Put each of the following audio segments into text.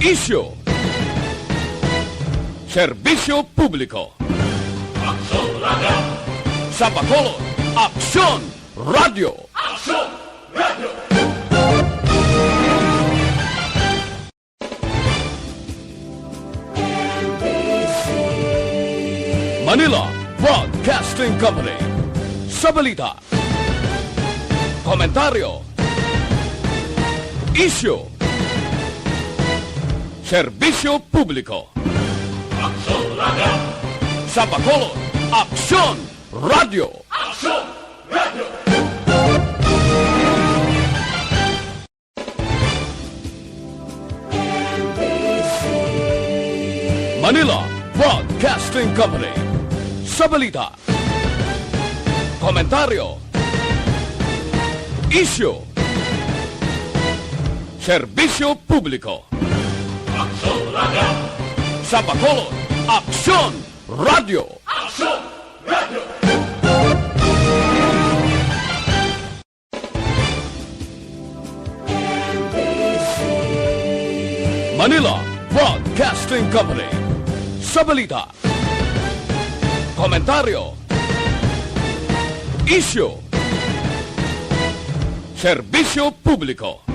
Isyu, serbisyo publiko. Aksyon Radio! Sa Bacolod, Aksyon Radio. Aksyon Radio! Manila Broadcasting Company. Sa balita, komentaryo, isyu, serbisyo publiko. Aksyon Radio! Sa Bacolod, Aksyon Radio. Aksyon Radio! Manila Broadcasting Company. Sa balita, komentaryo, isyu, serbisyo publiko. Aksyon Radio! Sa Bacolod, Aksyon Radio. Aksyon Radio! Manila Broadcasting Company. Sa balita, komentaryo, isyu, serbisyo publiko.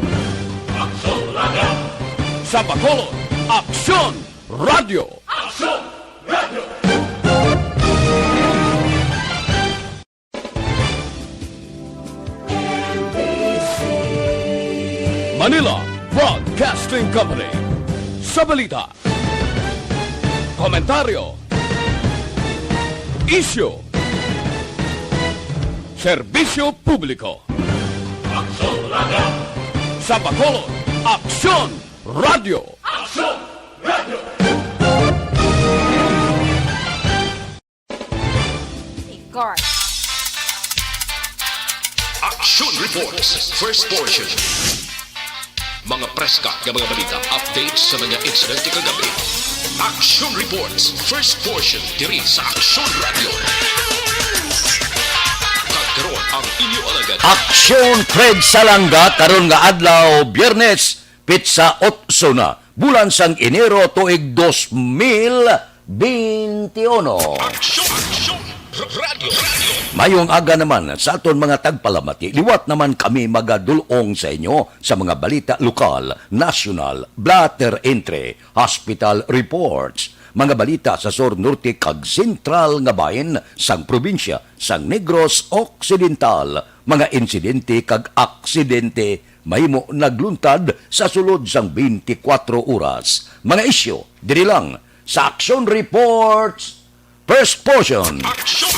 Aksyon Radio! Sa Bacolod, Aksyon Radio. Aksyon Radio! Manila Broadcasting Company. Sa balita, komentaryo, isyu, serbisyo publiko. Aksyon Radio! Sa Bacolod, Aksyon Radio. Aksyon Radio! Guard. Action Reports, first portion. Mga preska ng mga balita, updates sa mga insidente kagabi. Action Reports, first portion, diri sa Action Radio. Kagkaroon ang inyo alagad. Aksyon Fred Salanga karon nga adlaw Biyernes pitsa 8 na bulan sang Enero tuig 2021. Action Radio. Mayong aga naman sa aton mga tagpalamati, liwat naman kami magadulong sa inyo sa mga balita lokal, national, blatter entry, hospital reports, mga balita sa Sur Norte kag Sentral nga bahin sang probinsya sang Negros Occidental, mga insidente kag aksidente mahimo nagluntad sa sulod sang 24 oras. Mga isyu diri lang sa Action Reports first portion. Action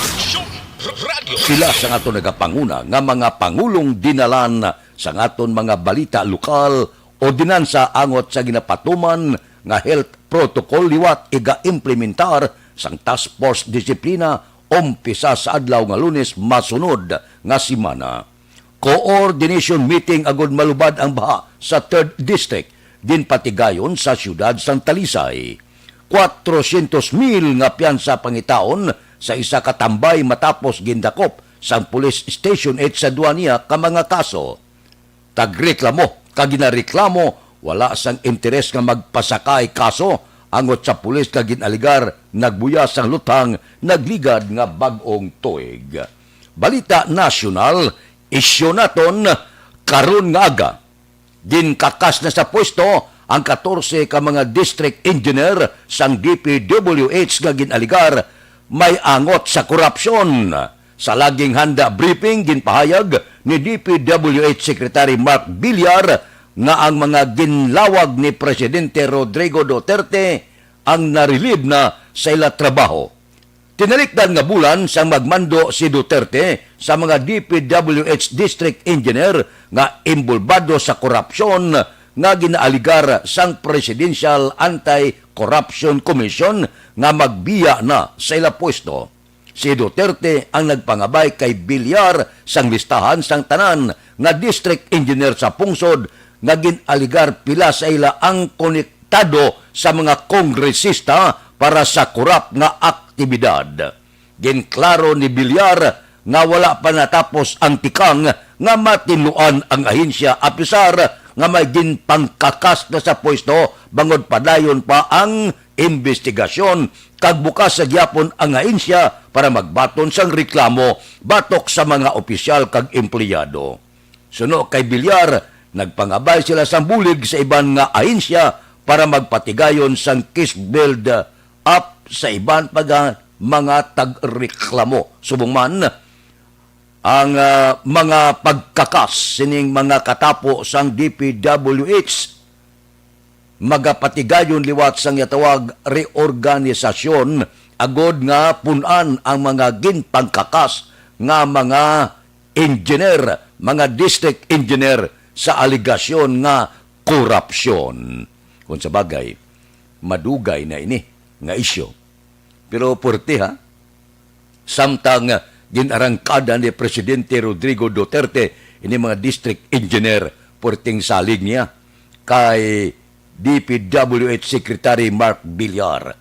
Radio. Sila sa aton nagapanguna nga mga pangulong dinalan sa aton mga balita lokal o dinansa angot sa ginapatuman nga health protocol liwat iga-implementar sang task force disiplina umpisa sa adlaw nga Lunes masunod nga semana. Coordination meeting agud malubad ang baha sa 3rd District din patigayon sa siyudad sang Talisay. 400,000 nga piyansa pangitaon sa isa ka tambay matapos gindakop sang police station 8 sa Duania ka mga kaso. Tagreklamo, kaginareklamo, wala sang interes nga magpasakay kaso, angot sa pulis ka ginaligar, nagbuya sang lutang, nagligad nga bag-ong tuig. Balita nasyonal, isyu naton, karon nga aga. Ginkakas na sa pwesto, ang 14 ka mga district engineer sang DPWH nga ginaligar may angot sa korupsyon. Sa laging handa briefing ginpahayag ni DPWH Secretary Mark Villar nga ang mga ginlawag ni Presidente Rodrigo Duterte ang narilib na sa ila trabaho. Tinalikdan nga bulan sang magmando si Duterte sa mga DPWH district engineer nga imbulbado sa korupsyon nga ginaaligar sang Presidential Anti-Corruption Commission nga magbiya na sa ila pwesto. Si Duterte ang nagpangabay kay Villar sang listahan sang tanan nga district engineer sa pungsod nga ginaligar pila sa ila ang konektado sa mga kongresista para sa korap nga aktibidad. Ginklaro ni Villar nga wala pa natapos ang tikang nga matinuan ang ahensya apisar nga may ginpangkakas na sa pwesto bangod padayon pa ang investigasyon kag bukas sa gyapon ang ahensya para magbaton sang reklamo batok sa mga opisyal kag empleyado. Suno kay Villar, nagpangabay sila sang bulig sa iban nga ahensya para magpatigayon sang case build up sa iban pag mga tagreklamo. Subong man, ang mga pagkakas sining mga katapo sang DPWH magapatigayon liwat sang yatawag reorganisasyon agod nga punan ang mga ginpangkakas nga mga engineer, mga district engineer sa aligasyon nga korupsyon. Kung sa bagay, madugay na ini nga isyo. Pero porte ha, samtang ginarangkada ni Presidente Rodrigo Duterte ini mga district engineer porting salig niya kay DPWH Secretary Mark Villar.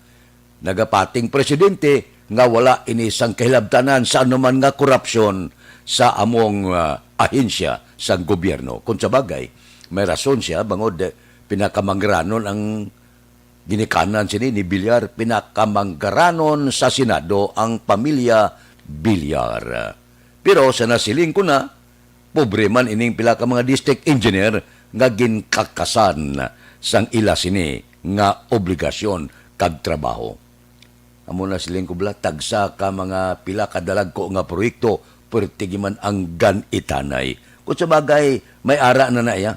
Nagapating presidente nga wala ini sang kahilabtanan sa anuman nga korupsyon sa among ahensya sa gobyerno. Kung sa bagay, may rason siya bangod pinakamanggaranon ang ginikanan sini ni Villar, pinakamanggaranon sa Senado ang pamilya Villar. Pero sa nasiling ko na, pobre man ining pila ka mga district engineer nga ginkakasan sang ila sini nga obligasyon kag trabaho. Amo na siling ko bala, tagsa ka mga pila kadalag ko nga proyekto pertigiman ang ganitanay. Kung sa bagay, may ara na ya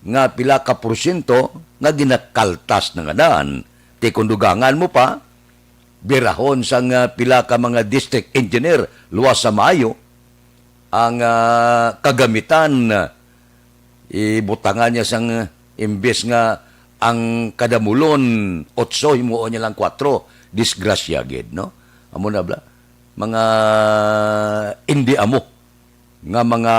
nga pila ka porsyento nga ginakaltas na nga daan. Ti kundugangan mo pa, birahon sang pila ka mga district engineer luwas sa Mayo, ang kagamitan, ibutangan niya sang imbes nga ang kadamulon 8, himuon niya lang 4, disgrasya gid, no? Amo na bla, mga hindi amo nga mga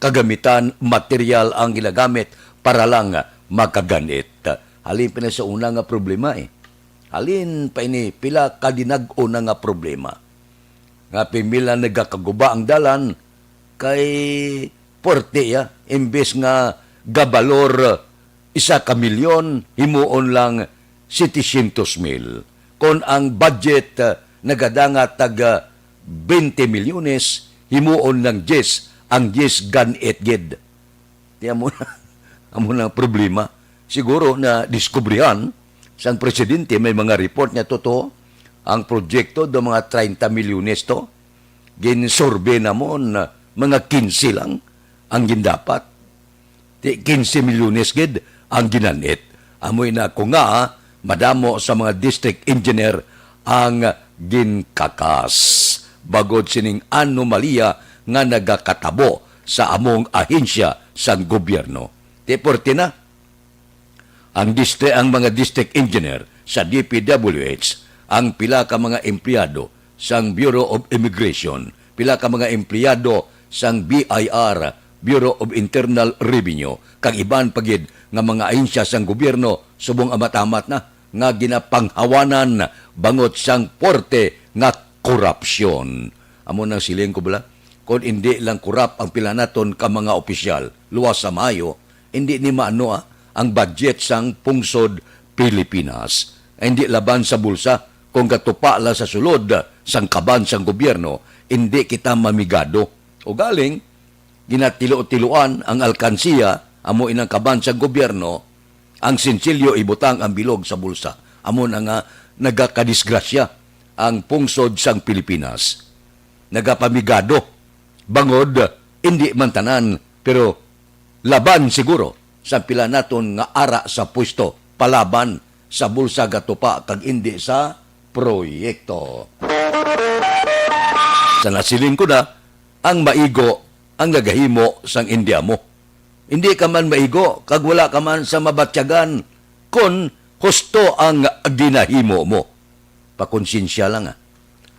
kagamitan, material ang ginagamit para lang makaganit. Halin pa na sa una nga problema Halin pa ini, pila kadinag-o na nga problema. Nga pimila nagakaguba ang dalan kay porte imbes nga gabalor 1 milyon, himuon lang 700,000. Kung ang budget nagadanga taga 20 milyones, himuon lang 10, ang 10 ganit gid. Tiyan mo na, amo na problema. Siguro na diskubrihan sang presidente, may mga report niya totoo, ang proyekto do mga 30 milyones to, ginsurvey na mo na mga 15 lang ang gindapat. 15 milyones gid ang ginanit. Amoy na ko nga, madamo sa mga district engineer ang ginkakas. Bagod sining anomalya nga nagakatabo sa among ahensya sa gobyerno. Deporte na, ang mga district engineer sa DPWH, ang pila ka mga empleyado sang Bureau of Immigration, pila ka mga empleyado sang BIR, Bureau of Internal Revenue, kang iban pagid nga mga ahensya sang gobyerno subong amatamat na nga ginapanghawanan bangot sang porte nga korupsyon. Amo nang siling ko bala, kung hindi lang kurap ang pila naton ka mga opisyal luwas sa Mayo, hindi ni maano ang budget sang pungsod Pilipinas. Hindi laban sa bulsa kung gatupa la sa sulod sang kaban sang gobyerno, hindi kita mamigado. O galing, ginatilo-tiluan ang alkansiya, amo inang kaban sang gobyerno, ang sinsilyo ibutang ang bilog sa bulsa. Amo na nga nagakadisgrasya ang pungsod sang Pilipinas. Nagapamigado, bangod, hindi man tanan, pero laban siguro sa pila naton nga ara sa pwesto, palaban sa bulsa gatupa kag hindi sa proyekto. Sa nasiling ko na, ang maigo ang nagahimo sang India mo. Hindi ka man maigo kag wala ka man sa mabatyagan kon husto ang ginahimo mo. Pakonsensya lang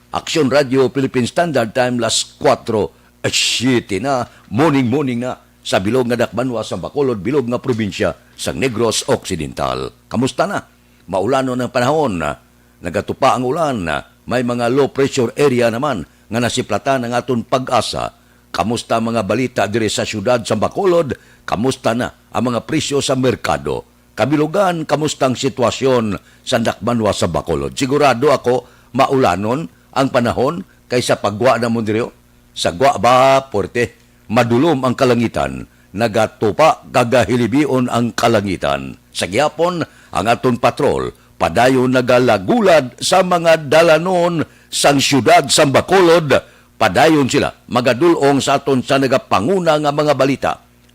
Action Radio Philippine Standard Time las 4:07 na, morning na, sa bilog nga Dakbanwa sa Bacolod, bilog nga probinsya sa Negros Occidental. Kamusta na? Maulano ng panahon na, nagatupa ang ulan na, may mga low pressure area naman nga nasiplatan ng aton pag-asa. Kamusta mga balita dire sa syudad sa Bacolod? Kamusta na ang mga presyo sa merkado. Kabilugan, kamustang sitwasyon sa Dakbanwa sa Bacolod? Sigurado ako maulanon ang panahon kaysa pagwa na mo diryo. Sa gwa ba, porte, madulom ang kalangitan, nagatupa gagahilibion ang kalangitan. Sa gihapon, ang aton patrol, padayon nagalagulad sa mga dalanon sang syudad sa Bacolod. Padayon sila, magadulong sa aton sa nagapanguna nga mga balita.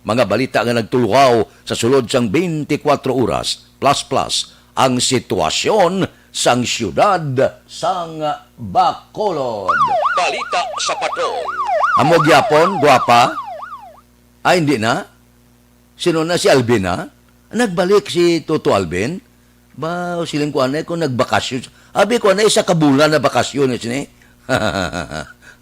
Mga balita nga nagtuluhaw sa sulod sang 24 oras, plus ang sitwasyon sang syudad sang Bacolod. Balita sa patrol. Amo gyapon, guwapa? Ay, hindi na? Sino na, si Alvin na? Nagbalik si Toto Alvin? Ba, siling ko anay kung nagbakasyon. Abi ko anay, sa kabulan na bakasyon.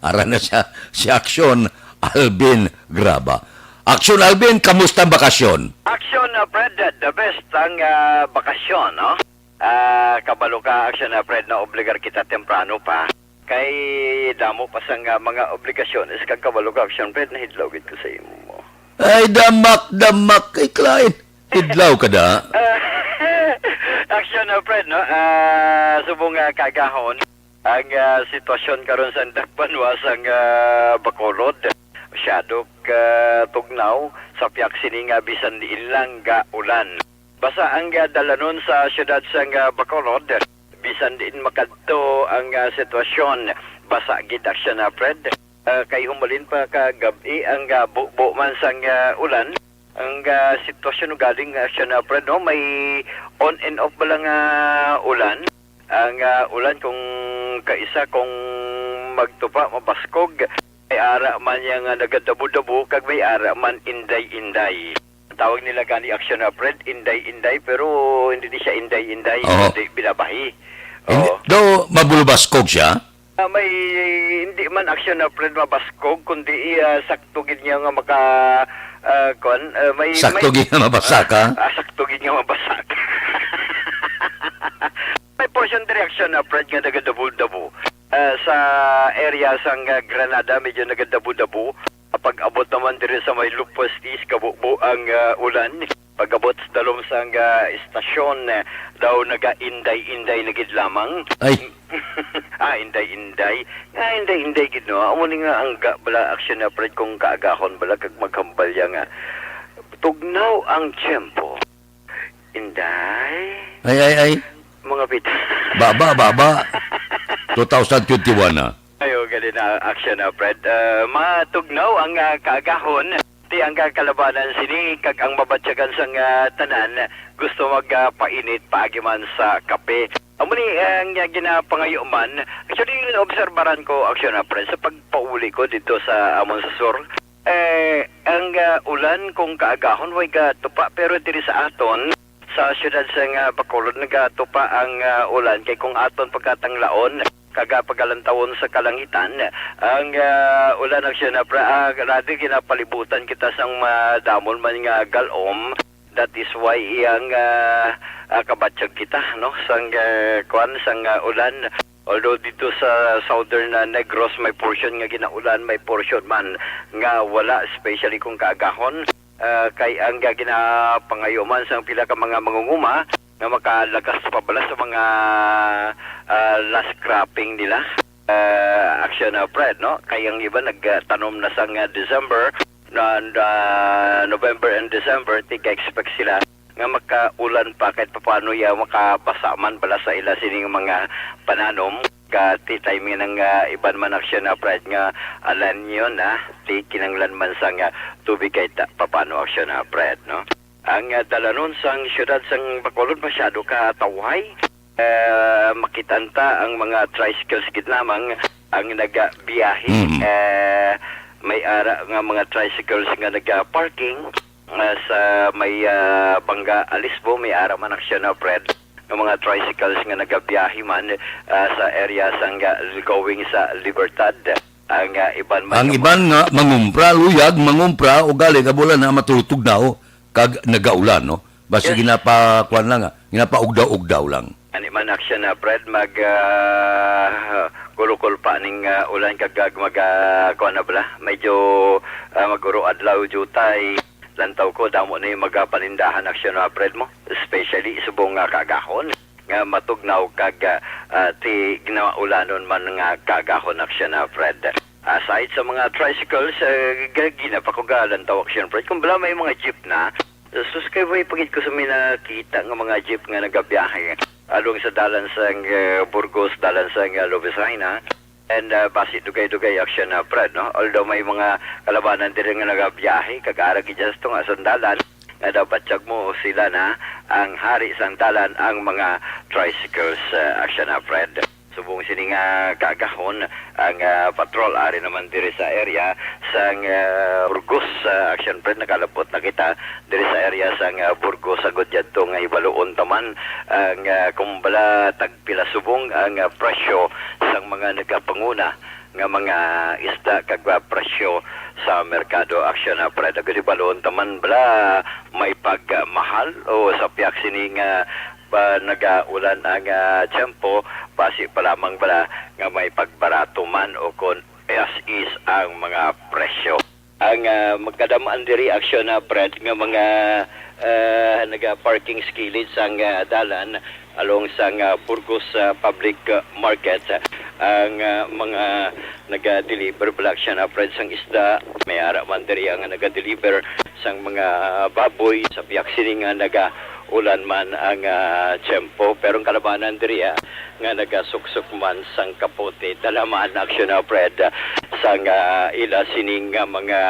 Ara na siya, si Aksyon Alvin Graba. Aksyon Alvin, kamusta ang bakasyon? Action Fred, the best ang bakasyon, no? Kabalo ka, Action Fred, na obligar kita temprano pa. Kay damo pa sang mga obligasyones, kag kabalo ka, Action Fred, na hidlawid ko sa imo mo. Ay, damak kay Klein. Idlaw ka da. Action Fred, no? Subong kagahon, ang sitwasyon karon sa Dakbanwa sang Bacolod. Masyado tugnaw sa piyak sining bisan diin lang ga ulan. Basa ang dalanon sa syudad sang Bacolod, bisan diin makadto ang sitwasyon. Basa gid Action Fred. Kay humulin pa kagabi ang bubo man sang ulan. Ang sitwasyon galing Action Fred, no? May on and off ba lang ulan. Ang ulan kung kaisa kung magtupa mabaskog, may ara man yung nagadabu-dabu, kag may ara man inday-inday. Tawag nila gani Action Fred, inday-inday, pero hindi siya inday-inday, hindi binabahi. Do mabulbaskog siya? May hindi man Action Fred mabaskog, kundi saktugin niya nga maka may Saktugin na mabasaka? saktugin nga mabasak. May portion direction Fred nga nagadabu-dabu. Sa area sang Granada, medyo nagadabu-dabu. Pag abot naman diri sa may Lupastis, kabubo ang ulan. Pag abot sa dalom sang istasyon, daw naga-inday-inday na gid lamang. Ay. Inday-inday. Inday-inday gid no. Amo ni nga ang bala Action Fred kung kaagahon bala kag maghambalya nga. Tugnaw ang tiyempo. Inday. Ay. Mga bit. Baba. 2021 na. Ayo, gali na Action Fred. Matugnaw ang kaagahon. Ti ang kalabanan sini kag ang mabatyagan sang tanan gusto magpainit paagiman sa kape. Amo ni ang ginapangayo man. Actually, obserbaran ko Action Fred sa pagpauli ko dito sa amon sa sur. Ang ulan kung kaagahon way tupa pero diri sa aton sa syudad sang Bacolod nagatupa ang ulan kay kung aton pagkatanglaon kagapagalantawan sa kalangitan ang ulan ang siya na grabe ginapalibutan kita sang madamon man nga galom. That is why iyang kabatsyag kita no sang sang ulan. Although dito sa southern Negros may portion nga ginaulan, may portion man nga wala, especially kung kaagahon. Kay ang ginapangayuman sa pila ka mga mangunguma nga makalagas pa bala sa mga last cropping nila. Action Fred, no? Kay ang iba nagtanom na sa December, November and December, tika-expect sila nga makaulan pa kahit paano makabasa man bala sa ila sining mga pananom. Ti timing ng iban man Action Fred nga alan yun ti kinanglan man sang tubig kahit papano Action Fred, no? Ang dalanon sang syudad sang Bacolod masyado ka tawhay. Makitanta ang mga tricycles gid lamang ang nagabiyahe. May ara nga mga tricycles nga naga-parking sa may Bangga Alisbo, may ara man Action Fred ng mga tricycles nga nagabiyahe man sa area sang going sa Libertad. Ang iban man Ang iban nga mangumpra, luyag, mangumpra, o gali kabulan na matutug na kag nagaulan, no? Basta Yes. ginapakuan lang, ginapaugdaw-ugdaw lang. Ani man Action Fred mag gulukol pa ning ulan kag kuan na bala medyo maguro adlaw jutay lantaw ko damo ni magapanindahan aksyon na Fred mo, especially subong nga kagahon nga matugnaw kag ti ginawa ulanon man nga kagahon aksyon na Fred. Aside sa mga tricycles, ginapa ko lantaw aksyon Fred. Kung bala may mga jeep na, sus kay way pagit ko sa minakita nga mga jeep nga nagabiyahe along sa dalan sang Burgos, dalan sang Lobesaina. And basi dugay-dugay aksyon na Fred, no? Although may mga kalabanan din nga nagabiyahe, kag-arag just itong asandalan, nga dapat tiyag mo sila na ang hari sang dalan ang mga tricycles aksyon na Fred. Subong sini nga kagahon ang patrol ari naman diri sa area sang Burgos action Fred, nakalapot na kita diri sa area sang Burgos sagod jadto nga ibaluon taman ang kumbala tagpila subong ang presyo sang mga nagapanguna nga mga isda kag presyo sa merkado action Fred. Agad ibaluon taman bala may pagmahal o sa piyak sini nga nagaulan ang tiyempo, basi pa lamang bala nga may pagbarato man o kon as is ang mga presyo. Ang magkadamaan diri aksyon na Fred nga mga naga-parking skillage ang dalan along sang Burgos Public Market ang mga naga-deliver bala aksyon na Fred sang isda, may ara man diri ang naga-deliver sang mga baboy sa biyak sini nga ulan man ang tiyempo, pero ang kalabanan diri nga nagasuksok man sang kapote dalamaan aksyon na Fred sang ila sining mga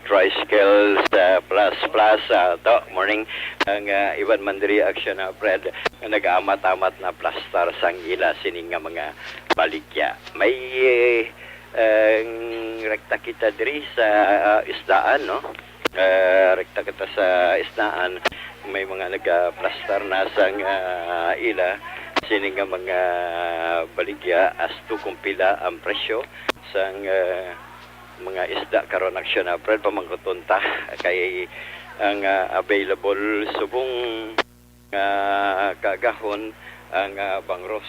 tricycles plus to morning ang iban man diri aksyon na Fred nga nag-amat-amat na plaster sang ila sining mga baligya. May rekta kita diri sa isdaan, no? Rekta kita sa isdaan, may mga nagaplastar na sang ila sini nga mga baligya as to kung pila ang presyo sang mga isda karon aksyon na Fred pamangkutunta kay ang available subong kagahon ang bangros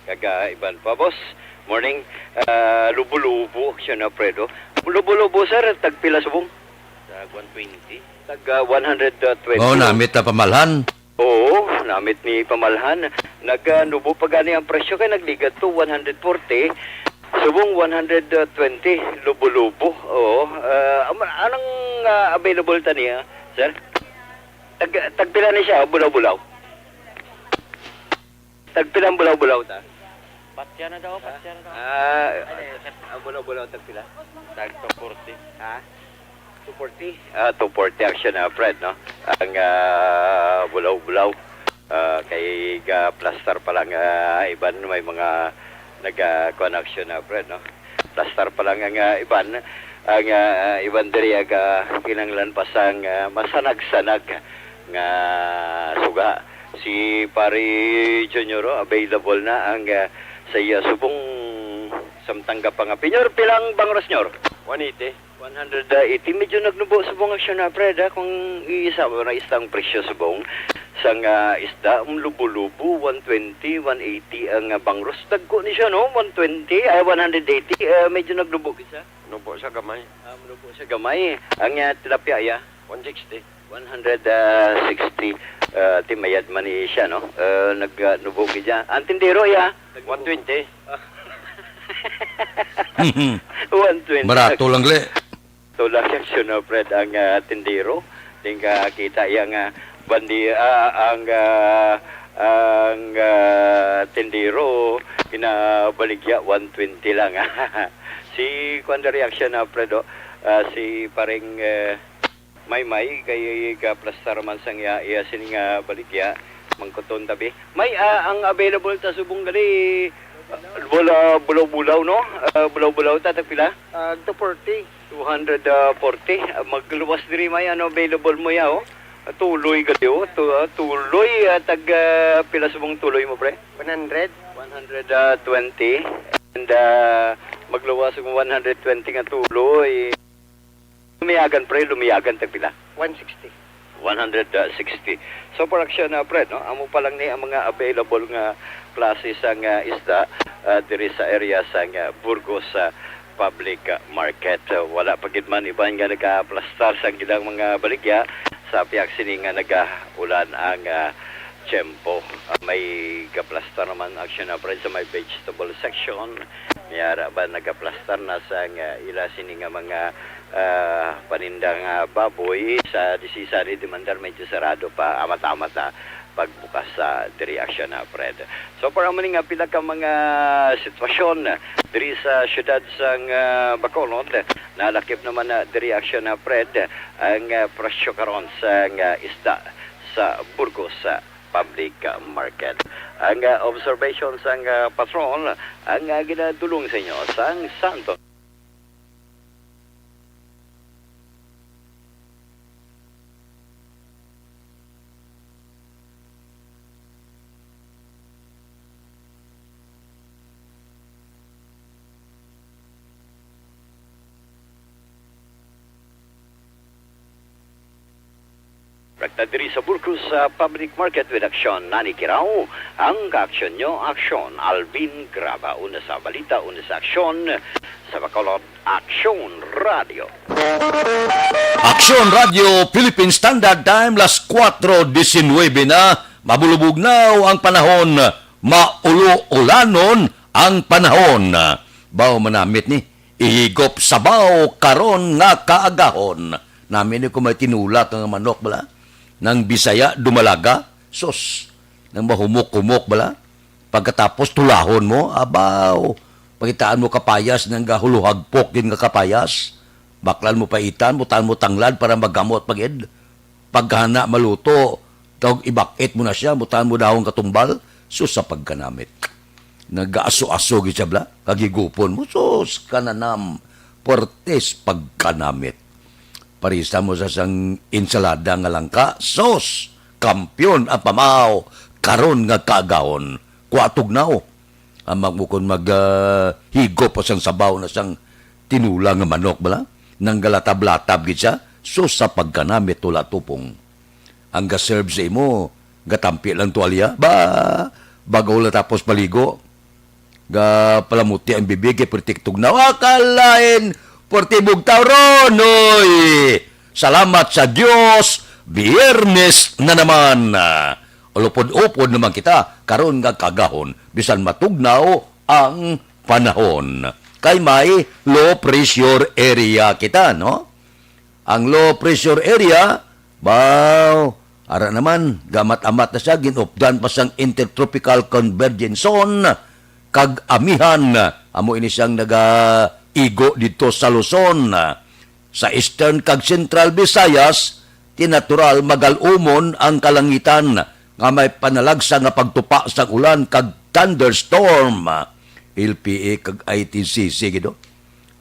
kaga iban pa boss. Morning, lubo-lubo aksyon na Fred. Lubo-lubo sir, tagpila subong? Tag 120. Tag 120. Oh, namit na pamalhan. Oo, namit ni pamalhan. Nagnubo pa gani ang presyo kay nagligat to 140. Subong 120 lubo-lubo. Oo. Anong available ta niya, sir? Tagpila ni siya, bulaw-bulaw. Tagpilang bulaw-bulaw ta? Patya na daw, patya na daw. Bulaw-bulaw tagpila? Tag 240. Ha? 240? 240 action na Fred, no? Ang bulaw-bulaw. Kay plaster pa lang iban may mga nag-connection na Fred, no? Plaster pa lang ang iban. Ang iban diri kinanglan pa sang masanag-sanag nga suga. Si Pari Junior available na ang sa iya subong samtangga pa nga. Pinyor, pilang bangros nyor? 180. 180. Medyo nagnubo subong aksyon na Fred, kung iisa mo na istang presyo subong sang isda, lubo-lubo, 120, 180 ang bangros. Tagko ni siya, no? 120, 180. Medyo nagnubo isa. Nubo sa kamay. Nubo sa gamay. Ang tilapia, 160. 160. Timayad man ni siya, no? Nagnubo siya. Ang tindero, 120. 120. Barato lang le. Tulak aksyon na Fred ang tindero. Tingka kita yang bandi ang tindero kinabaligya 120 lang. Si kuanda reaction na Fredo, si paring may kay plaster man sang iya sininga baligya mangkuton tabi. May ang available ta subong gali bulaw-bulaw, no? Bulaw-bulaw ta pila? 240. 240. Magluwas diri may available mo ya, oh. Tuloy gali, oh. Tuloy tag pila subong tuloy mo pre? 100. 120 and magluwas mo 120 nga tuloy. Lumiyagan pre, lumiyagan tag pila? 160. 160. So for action na pre, no? Amo pa lang ni ang mga available nga klase sang isda diri sa area sang Burgos public market. Wala pa gid man iban nga nagaplastar sa gilang mga baligya sa piyak sini nga nagaulan ang tiyempo. May gaplastar naman action na sa may vegetable section. Yara ba nagaplastar na sa ila sini nga mga panindang baboy sa disisari demandar medyo sarado pa amat-amat pagbukas sa diri action na Fred. So para man nga pila ka mga sitwasyon diri sa syudad sang Bacolod, nalakip naman na diri action na Fred ang presyo karon sa isda sa Burgos public market. Ang observation sang patrol ang ginadulong sa inyo sang Santos. Diri sa Burgos public market with action Nani Kirao. Ang ka-aksyon nyo, aksyon Alvin Graba. Una sa balita, una sa aksyon sa Bacolod, Aksyon Radio. Aksyon Radio Philippine Standard Time, las 4:19 na. Mabulubog na ang panahon. Maulo-ulanon ang panahon. Bao manamit ni, ihigop sabaw karon nga kaagahon. Namin ni kung may tinulak ang manok bala. Nang Bisaya, dumalaga, sos, nang mahumok-humok bala. Pagkatapos tulahon mo, abaw, pagitaan mo kapayas, nang gahuluhagpok din nga kapayas. Baklan mo paitan, mutan mo tanglad para maggamot pagid. Paghana maluto, tawag ibakit mo na siya, mutan mo dahong katumbal, sus sa pagkanamit. Nag-aso-aso siya bala, kagigupon mo, sus, kananam, portes pagkanamit. Parisa mo sa sang insalada nga langka, sos, kampyon ang pamaw, karon nga kaagahon, kuatugnaw. Ang magmukon maghigop pa sang sabaw na sang tinula nga manok bala, nang galatab-latab gid siya, sos sa pagkanamit tula tupong. Ang gaserve sa imo, gatampi lang tuwalya, bagaw la tapos paligo, palamuti ang bibig, pertiktugnaw, akalain, Portibog Tauron, oy! Salamat sa Diyos, Biyernes na naman. Ulupod-upod naman kita, karon nga kagahon, bisan matugnaw ang panahon. Kay may low pressure area kita, no? Ang low pressure area, ara naman, gamat-amat na siya, ginupdan pa siyang intertropical convergence zone, kag amihan, amo ini siyang igo dito sa Luzon. Sa Eastern kag Central Visayas, tinatural magalumon ang kalangitan nga may panalagsa nga pagtupa sa ulan kag thunderstorm. LPA kag ITCC gido.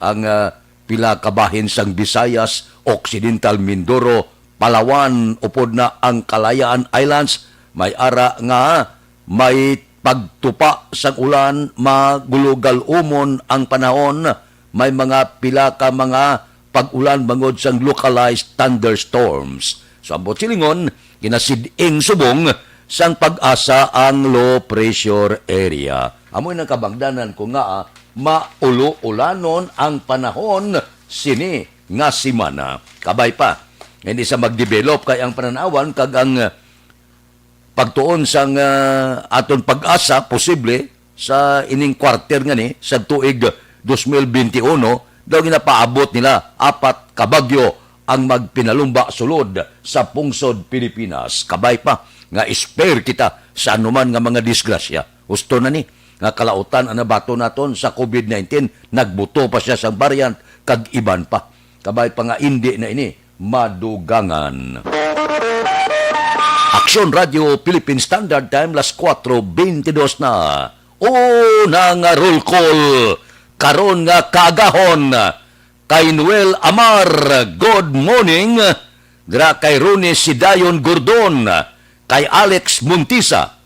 Ang pila kabahin sang Visayas, Occidental Mindoro, Palawan, upod na ang Kalayaan Islands, may ara nga may pagtupa sa ulan, magulugal umon ang panahon. May mga pila ka mga pag-ulan bangod sang localized thunderstorms. So, ambot silingon, kinasiding subong sang pag-asa ang low pressure area. Amoy nang kabangdanan ko nga, maulo-ulanon ang panahon sini nga simana. Kabay pa, hindi sa mag-develop kay ang pananawan kag ang pagtuon sang aton pag-asa posible sa ining quarter nga ni sa tuig 2021, daw ginapaabot nila 4 kabagyo ang magpinalumba sulod sa pungsod Pilipinas. Kabay pa, nga spare kita sa anuman nga mga disgrasya. Gusto na ni, nga kalautan ang nabato naton sa COVID-19, nagbuto pa siya sa variant, kag iban pa. Kabay pa nga hindi na ini, madugangan. Aksyon Radio Philippine Standard Time, las 4:22 na. Nang roll call, karon nga kaagahon, kay Noel Amar, good morning. Gra kay Rone Sidayon Gordon, kay Alex Muntisa,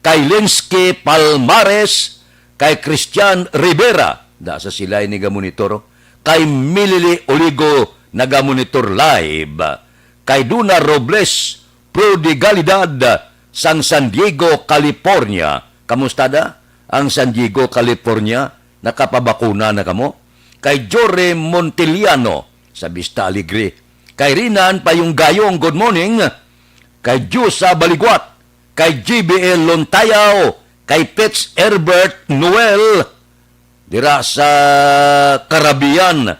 kay Lensky Palmares, kay Christian Rivera, da sa silay ni gamonitoro, kay Milili Oligo nagamonitor live, kay Duna Robles Prodigalidad sang San Diego, California. Kamusta da ang San Diego, California? Nakapabakuna na kamo? kay Jore Montiliano sa Vista Alegre, kay Rinan Payunggayong, good morning, kay Jusa Baligwat, kay GBL Lontayaw, kay Pets Herbert Noel, dira sa Caribbean.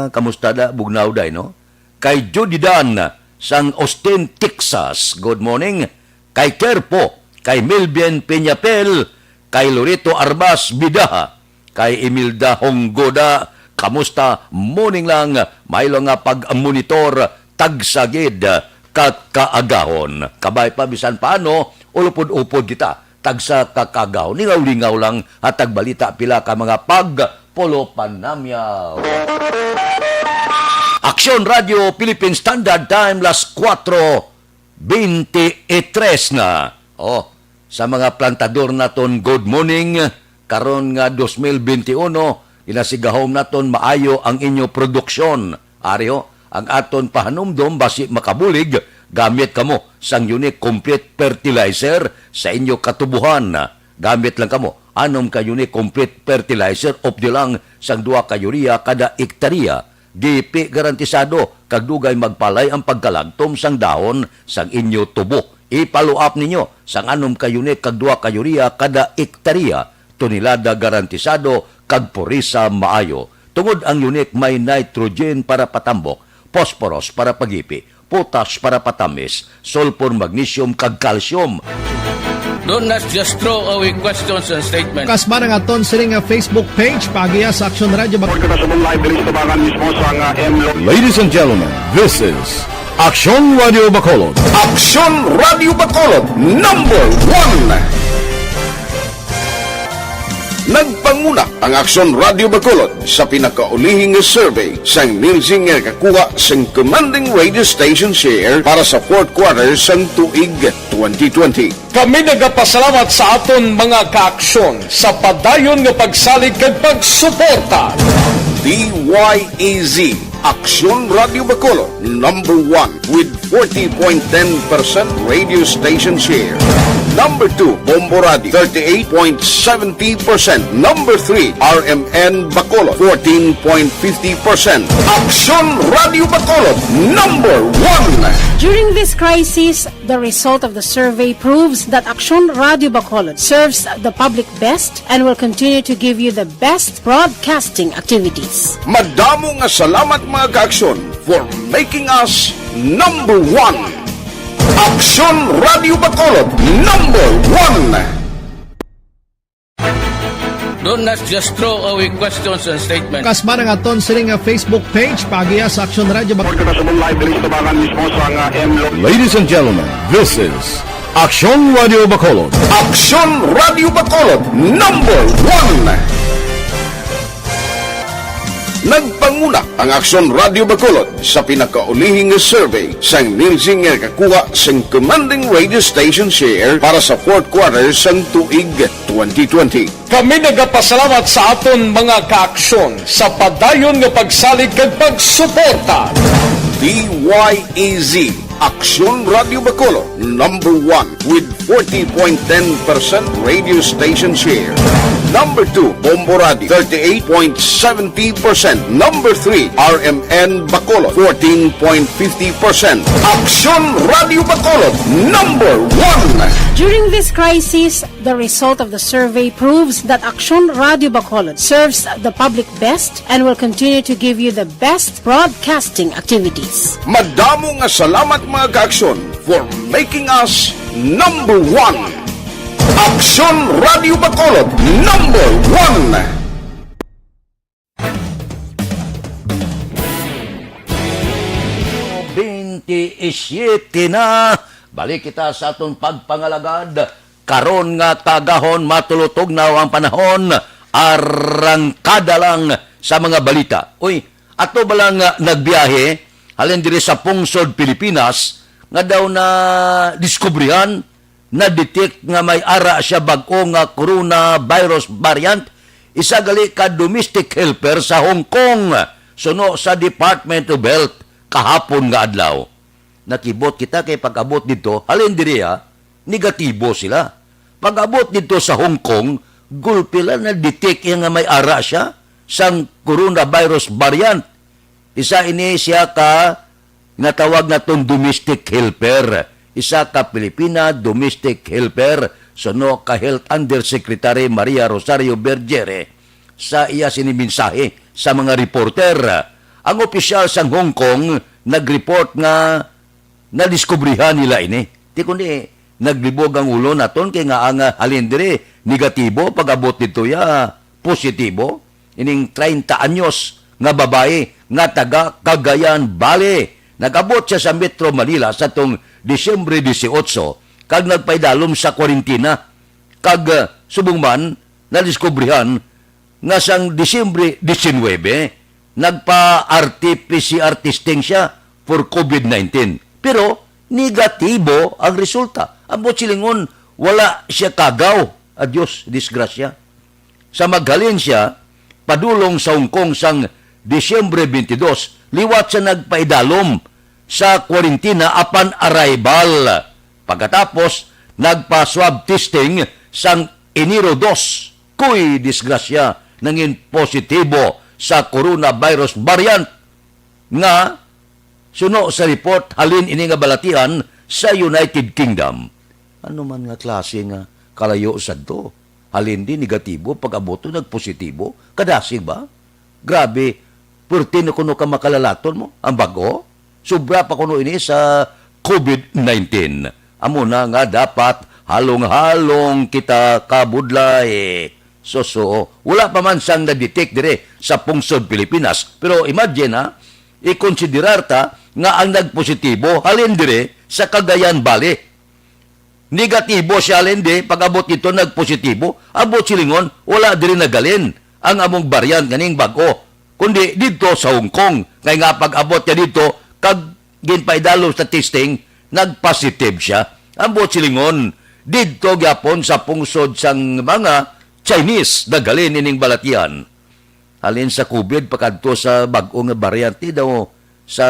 Kamusta da? Bugnaw day, no? Kay Judy Dan, sang Austin, Texas, good morning. Kay Kerpo, kay Milbian Peñapel, kay Lorito Arbas Bidaha, kay Emilda Honggoda, kamusta? Morning lang, maylo nga pag-monitor, tagsagid, kaagahon. Kabay pa, bisan paano, ulupod-upod kita, tagsa kakagaw, lingaw-lingaw lang at tagbalita pila ka mga pagpolopan namyaw. Aksyon Radio Philippine Standard Time, las 4:23 na. Sa mga plantador naton, good morning. Karon nga 2021, inasigahom naton maayo ang inyo produksyon. Ariho, ang aton pahanumdom basi makabulig, gamit kamo sang unique complete fertilizer sa inyo katubuhan. Gamit lang kamo anom ka unique complete fertilizer of the lang sang 2 ka urea kada ektarya. GP garantisado kag dugay magpalay ang pagkalagtom sang dahon sang inyo tubo. I-follow up ninyo sang anom ka unique kag 2 ka urea kada ektarya. Tonelada garantisado kag purisa maayo. Tungod ang unique may nitrogen para patambok, phosphorus para pagipi, potas para patamis, sulfur, magnesium, kag calcium. Don't not just throw away questions and statements. Kasma nga aton siling nga Facebook page pagiya sa Aksyon Radio. Ladies and gentlemen, this is Aksyon Radio Bacolod. Aksyon Radio Bacolod, number 1. Nagpanguna ang Aksyon Radio Bacolod sa pinakaulihing survey sang Nielsen nga kakuha sang commanding radio station share para sa 4th quarter sang tuig 2020. Kami nagapasalamat sa aton mga kaaksyon sa padayon nga pagsalig kag pagsuporta. DYEZ Aksyon Radio Bacolod, number 1 with 40.10% radio station share. Number 2, Bombo Radio, 38.70%. Number 3, RMN Bacolod, 14.50%. Aksyon Radio Bacolod, number 1. During this crisis, the result of the survey proves that Aksyon Radio Bacolod serves the public best and will continue to give you the best broadcasting activities. Madamo nga salamat mga kaaksyon for making us number 1. Aksyon Radio Bacolod, number 1. Don't not just throw away questions and statements. Kasma nga aton siling nga Facebook page pagiya sa Aksyon Radio. Ladies and gentlemen, this is Aksyon Radio Bacolod. Aksyon Radio Bacolod, number 1. Nagpanguna ang Aksyon Radio Bacolod sa pinakaulihing survey sang Nielsen nga kakuha sang commanding radio station share para sa 4th quarter sang tuig 2020. Kami nagapasalamat sa aton mga kaaksyon sa padayon nga pagsalig kag pagsuporta. DYEZ Aksyon Radio Bacolod, number 1 with 40.10% radio station share. Number 2, Bombo Radio, 38.70%. Number 3, RMN Bacolod, 14.50%. Aksyon Radio Bacolod, number 1. During this crisis, the result of the survey proves that Aksyon Radio Bacolod serves the public best and will continue to give you the best broadcasting activities. Madamo nga salamat mga kaaksyon for making us number 1. Aksyon Radio Bacolod, number 1. Na balik kita sa aton pagpangalagad karon nga tagahon matulutog na ang panahon arangkada lang sa mga balita. Uy, ato ba lang nagbiyahe halin diri sa Pungsod, Pilipinas nga daw na diskubrihan na detect nga may ara siya bag-o nga coronavirus variant isa gali ka domestic helper sa Hong Kong suno sa Department of Health kahapon nga adlaw. Nakibot kita kay pag-abot dito, halin diri negatibo sila. Pag-abot dito sa Hong Kong, gulpi lang na detect nga may ara siya. sang coronavirus variant. Isa ini siya ka natawag na tong domestic helper. Isa ka Pilipina domestic helper. Suno ka Health Undersecretary Maria Rosario Bergere sa iya sinimensahe sa mga reporter. Ang opisyal sa Hong Kong nag-report nga nadiskubrihan nila ini. Di kundi naglibog ang ulo naton kay nga ang halindire negatibo pag-abot dito ya positibo. Ining 30 anyos nga babae nga taga Cagayan Valley. Nag-abot siya sa Metro Manila sa tong Disyembre 18 kag nagpaidalom sa kwarentina. Kag subong man nadiskubrihan nga sang Disyembre 19 nagpa-RT-PCR testing siya for COVID-19. Pero negatibo ang resulta. Ambot silingon, wala siya kagaw. Adios, disgrasya. Sa maghalin siya, padulong sa Hong Kong sang Disyembre 22, liwat siya nagpaidalom sa kwarentina apan arrival. Pagkatapos, nagpa-swab testing sang Enero 2. Kuy disgrasya, nangin positibo sa coronavirus variant nga suno sa report halin ini nga balatian sa United Kingdom. Ano man nga klase nga kalayo sadto? Halin din negatibo pag-aboto nagpositibo. Kadasig ba? Grabe, purtin kuno ka makalalaton mo ang bago. Sobra pa kuno ini sa COVID-19. Amo na nga dapat halong-halong kita kabudlay. So, wala pa man siyang na-detect dire sa pungsod Pilipinas. Pero imagine ha, i-considerar ta nga ang nagpositibo halin dire sa Cagayan Valley. Negatibo siya halin di, pag-abot ito nagpositibo, abot silingon, wala dire nagalin ang among variant kaning bago. Kundi dito sa Hong Kong, kaya nga pag-abot niya dito, kag ginpaidalo sa testing, nagpositive siya. Abot silingon, dito gyapon sa pungsod sang mga Chinese nagalin ining balatian. Halin sa COVID pakadto sa bag-o nga variante daw sa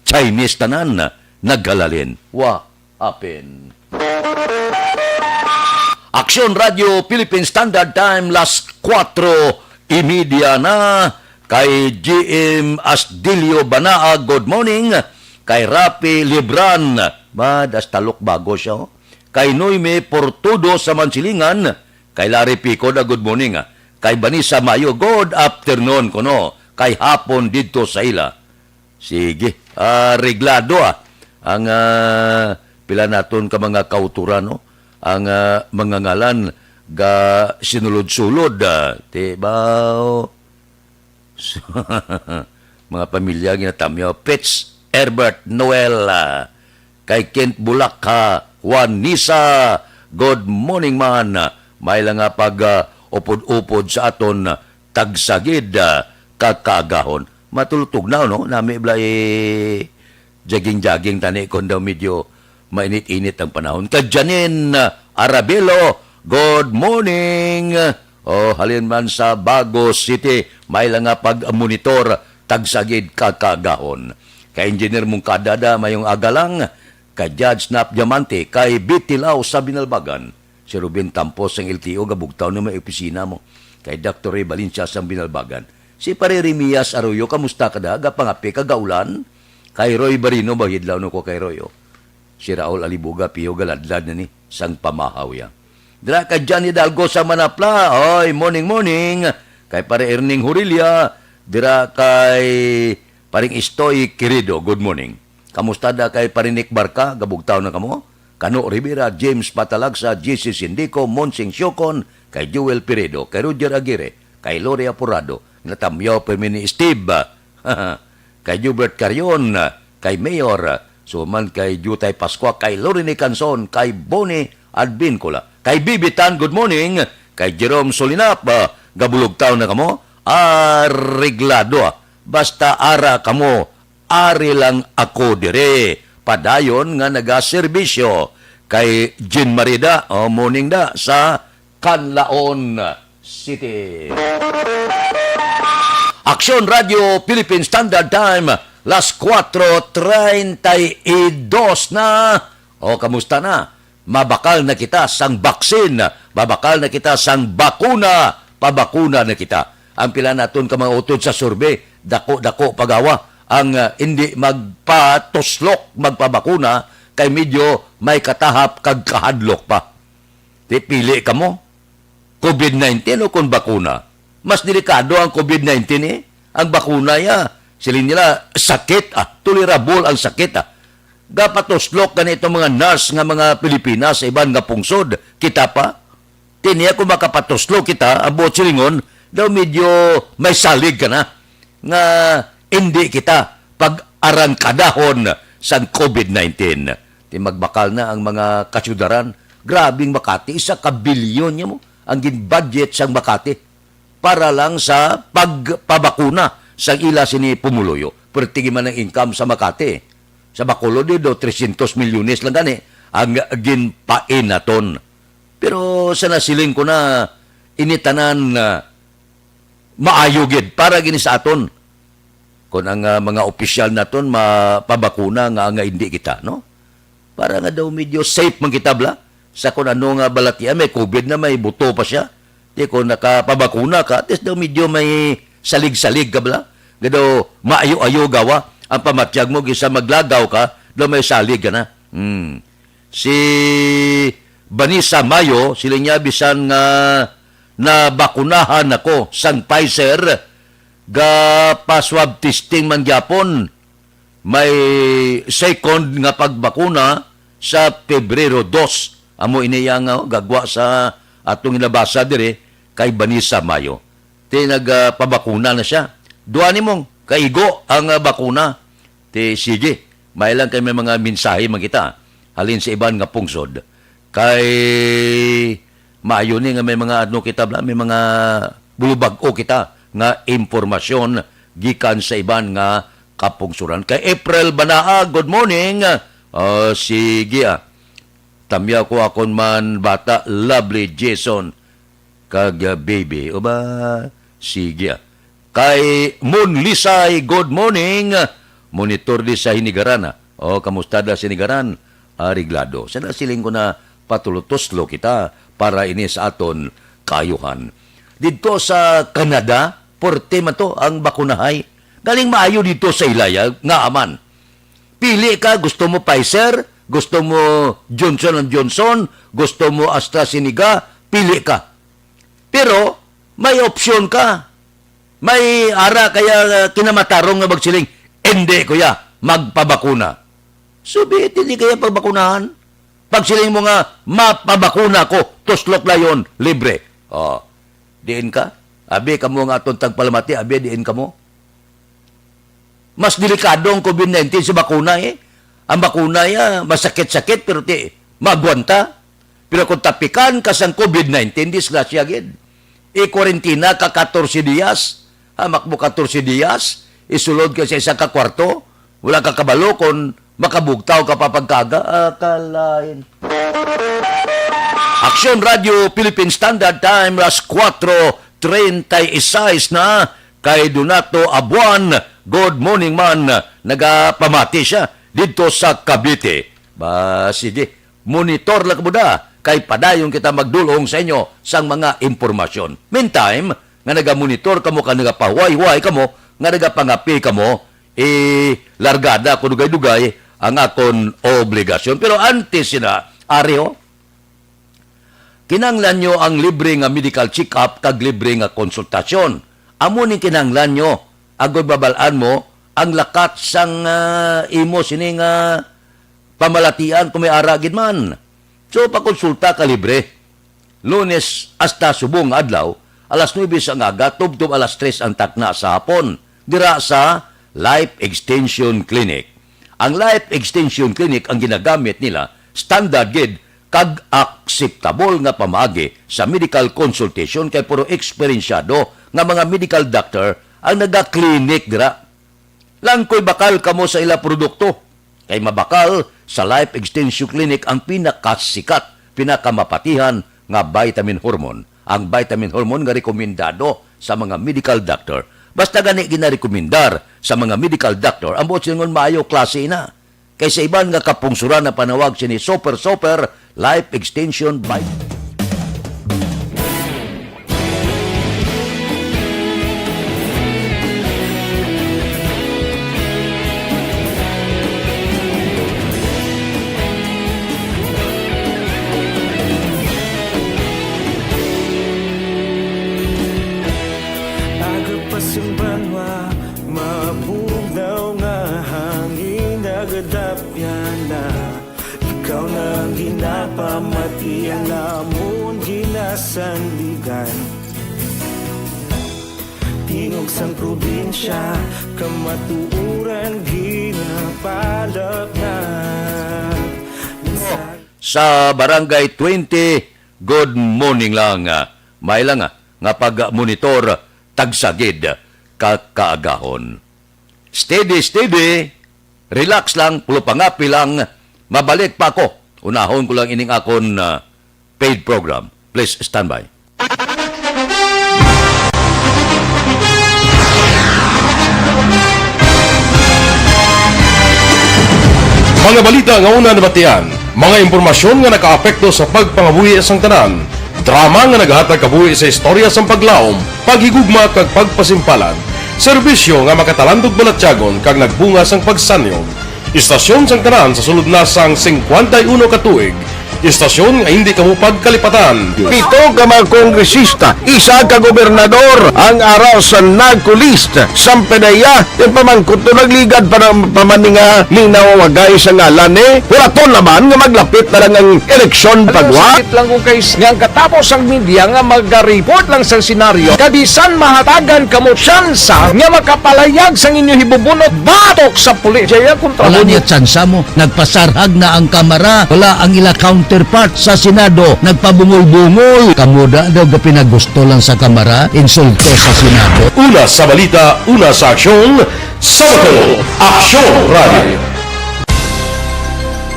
Chinese tanan nagalalin. Wa happen. Aksyon Radio Philippine Standard Time last 4:30 na kay GM Asdilio Banaa, good morning. Kay Rapi Libran, madas talok bago siya. Kay Noime Portudo sa Mansilingan, kay Larry Pico na good morning. Kay Banisa Mayo, good afternoon kuno. Kay hapon dito sa ila. Sige, reglado ang pila naton ka mga kauturan, no? Ang mga ngalan ga sinulod-sulod. Tibaw. Mga pamilya ginatamyo. Pitts, Herbert Noel, kay Kent Bulaka, Juan Nisa, good morning man. May lang nga pag upod-upod sa aton tagsagid kakagahon. Matulutog na, no? Nami blay jogging-jogging tani kung daw medyo mainit-init ang panahon. Kadyanin Arabelo, good morning. Halin man sa Bago City, may lang nga pag-monitor tagsagid kakagahon. Kay Engineer Mungkadada, mayong agalang, kay Judge Snap Diamante, kay Bitilaw sa Binalbagan, si Ruben Tampos ang LTO, gabugtaw na may opisina mo. Kay Dr. Ray Valencia sa Binalbagan. Si Pare Remias Arroyo, kamusta ka da? Gapangapi, kagaulan. Kay Roy Barino, bahidlaw no ko kay Roy. Si Raul Alibuga, Pio Galadlad na ni, sang pamahaw ya. Dira kay Johnny Dalgo sa Manapla, oy, morning. Kay Pare Erning Hurilia, dira kay Paring Istoy Querido, good morning. Kamusta da kay Parinik Barka, gabugtaw na kamo? Kano Rivera, James Patalagsa, JC Sindico, Monsing Siokon, kay Joel Piredo, kay Roger Aguirre, kay Lore Apurado, natamyaw Pemini Steve, kay Hubert Carion, kay Mayor, suman kay Jutay Pascua, kay Lorene Canson, kay Boni Advincula, kay Bibitan, good morning, kay Jerome Solinap, gabulugtaw na kamo, reglado, basta ara kamo, ari lang ako dire, padayon nga nagaserbisyo, kay Jean Marida, morning da, sa Canlaon City. Aksyon Radio Philippine Standard Time, las 4:32 na. Kamusta na? Mabakal na kita sang baksin, mabakal na kita sang bakuna, pabakuna na kita. ang pila naton ka mga utod sa survey, dako pagawa ang hindi magpatuslok, magpabakuna kay medyo may katahap kag kahadlok pa. Di pili ka mo COVID-19 o kung bakuna. Mas delikado ang COVID-19 Ang bakuna silin nila sakit tolerable ang sakit Gapatuslok ganito mga nurse nga mga Pilipinas sa ibang nga pungsod. Kita pa. Tiniya kung makapatuslok kita, ang buot silingon, daw medyo may salig ka na. Nga hindi kita pag-arangkadahon sa COVID-19. Di magbakal na ang mga kasyudaran. Grabing Makati, 1 kabilyon niya mo ang gin-budget sang Makati para lang sa pagpabakuna sa ila sini Pumuloyo. Pertigi man ang income sa Makati. Sa Bacolod do 300 milyones lang gani ang ginpain naton. Pero sa nasiling ko na initanan maayogid para gini sa aton. Kung ang mga opisyal naton mapabakuna nga hindi kita, no? Para nga daw medyo safe man kita bla. Sa kung ano nga balatian, may COVID na may buto pa siya. Di kung nakapabakuna ka, at daw medyo may salig-salig ka bla. Nga daw maayo-ayo gawa. Ang pamatyag mo, isa maglagaw ka, daw may salig ka na. Si Vanessa Mayo, sila niya bisan nga nabakunahan ako sang Pfizer, ga pa-swab testing man gyapon. May second nga pagbakuna sa Pebrero 2. Amo iniya nga gagwa sa atong inabasa dire kay Vanessa Mayo. Nagpabakuna na siya. Duha ni mong kaigo ang bakuna. Sige, may lang kay may mga mensahe man kita. Halin sa iban nga pungsod. Kay maayo ni nga may mga kita bla, may mga bulubag-o kita nga impormasyon gikan sa iban nga kapungsuran. Kay April Banaa, good morning. Sige Tamya ko akon man bata, lovely Jason kag baby. O ba? Sige Kay Moon Lisay, good morning. Monitor di sa Hinigaran. Kamusta da Hinigaran? Ariglado. Sana siling ko na patulutoslo kita para ini sa aton kayuhan. Dito sa Canada, porte man to ang bakunahay. Galing maayo dito sa Ilaya, nga aman. Pili ka, gusto mo Pfizer, gusto mo Johnson & Johnson, gusto mo AstraZeneca, pili ka. Pero may opsyon ka. May ara kaya kinamatarong nga magsiling, hindi kuya, magpabakuna. Subit, hindi kaya pagbakunahan. Pagsiling mo nga, mapabakuna ko, tuslok na yun, libre. Diin ka? Abi ka mo nga itong tagpalamati, abi, diin ka mo? Mas delikado ang COVID-19 sa bakuna Ang bakuna masakit-sakit, pero magwanta. Pero kung tapikan ka sa COVID-19, disgrasya agad. Quarantina ka 14 dias, hamak mo 14 dias, isulod ka sa isang kakwarto, wala ka kabalo kung makabugtaw ka pa pagkaga, akalain. Aksyon Radio Philippine Standard Time, las 4:36 na, kay Donato Abuan, good morning man, nagapamati siya dito sa Cavite. Sige, monitor lang mo da, kay padayon kita magdulong sa inyo sang mga impormasyon. Meantime, nga naga-monitor kamo ka nagapahuay-huay kamo, nga nagapangapi kamo, largada kung dugay-dugay ang akon obligasyon. Pero antes sina, Areo, kinanglan nyo ang libre nga medical check-up kag libre nga konsultasyon. Amo ni kinanglan nyo, agoy babalaan mo, ang lakat sang imo sining pamalatian kung may aragid man. So, pakonsulta ka libre. Lunes hasta subong adlaw, alas 9 sa aga, tubtob alas 3 ang takna sa hapon. Dira sa Life Extension Clinic. Ang Life Extension Clinic ang ginagamit nila, standard gid, kag acceptable nga pamaagi sa medical consultation kay puro eksperyensyado nga mga medical doctor ang naga-clinic dira. Langkoy bakal kamo sa ila produkto. Kay mabakal sa Life Extension Clinic ang pinakasikat, pinakamapatihan nga vitamin hormone. Ang vitamin hormone nga rekomendado sa mga medical doctor. Basta gani ginarekomendar sa mga medical doctor, ang buot silingon maayo klase na. Kay sa iban nga kapungsuran na panawag sini Super Life Extension Vitamin. namon ginasandigan tingog sang probinsya kamatuuran ginapalap na Sa Barangay 20, good morning lang. May lang nga pag-monitor tagsagid kaagahon. Steady, relax lang, pulupangapi lang, mabalik pa ako. Unahon ko lang ining akon paid program. Please stand by. Mga balita nga una nabatian, mga impormasyon nga nakaapekto sa pagpangabuhi sang tanan, drama nga naghatag kabuhi sa istorya sang paglaom, paghigugma kag pagpasimpalan, serbisyo nga makatalandog balatyagon kag nagbunga sang pagsanyog, istasyon sang tanan sa sulod na sang 51 ka tuig, istasyon nga hindi kamupag kalipatan. 7 ka mga kongresista, 1 ka gobernador, ang araw sa nagkulist, sampedaya, yung pamangkot to nagligad para pamaninga ning nawawagay sa ngalan wala to naman nga maglapit na lang ang eleksyon pagwa. Sakit lang kung kays nga katapos ang media nga mag-report lang sa senaryo, kabisan mahatagan kamo tsansa nga makapalayag sang inyo hibubunot batok sa pulis. Jaya kontra Wala mo niya tsansa mo. Nagpasarhag na ang kamara. Wala ang ila counterpart sa Senado. Nagpabungol-bungol. Kamuda daw ga pinagusto lang sa kamara. Insulto sa Senado. una sa balita, una sa aksyon, Sabado, Aksyon Radio.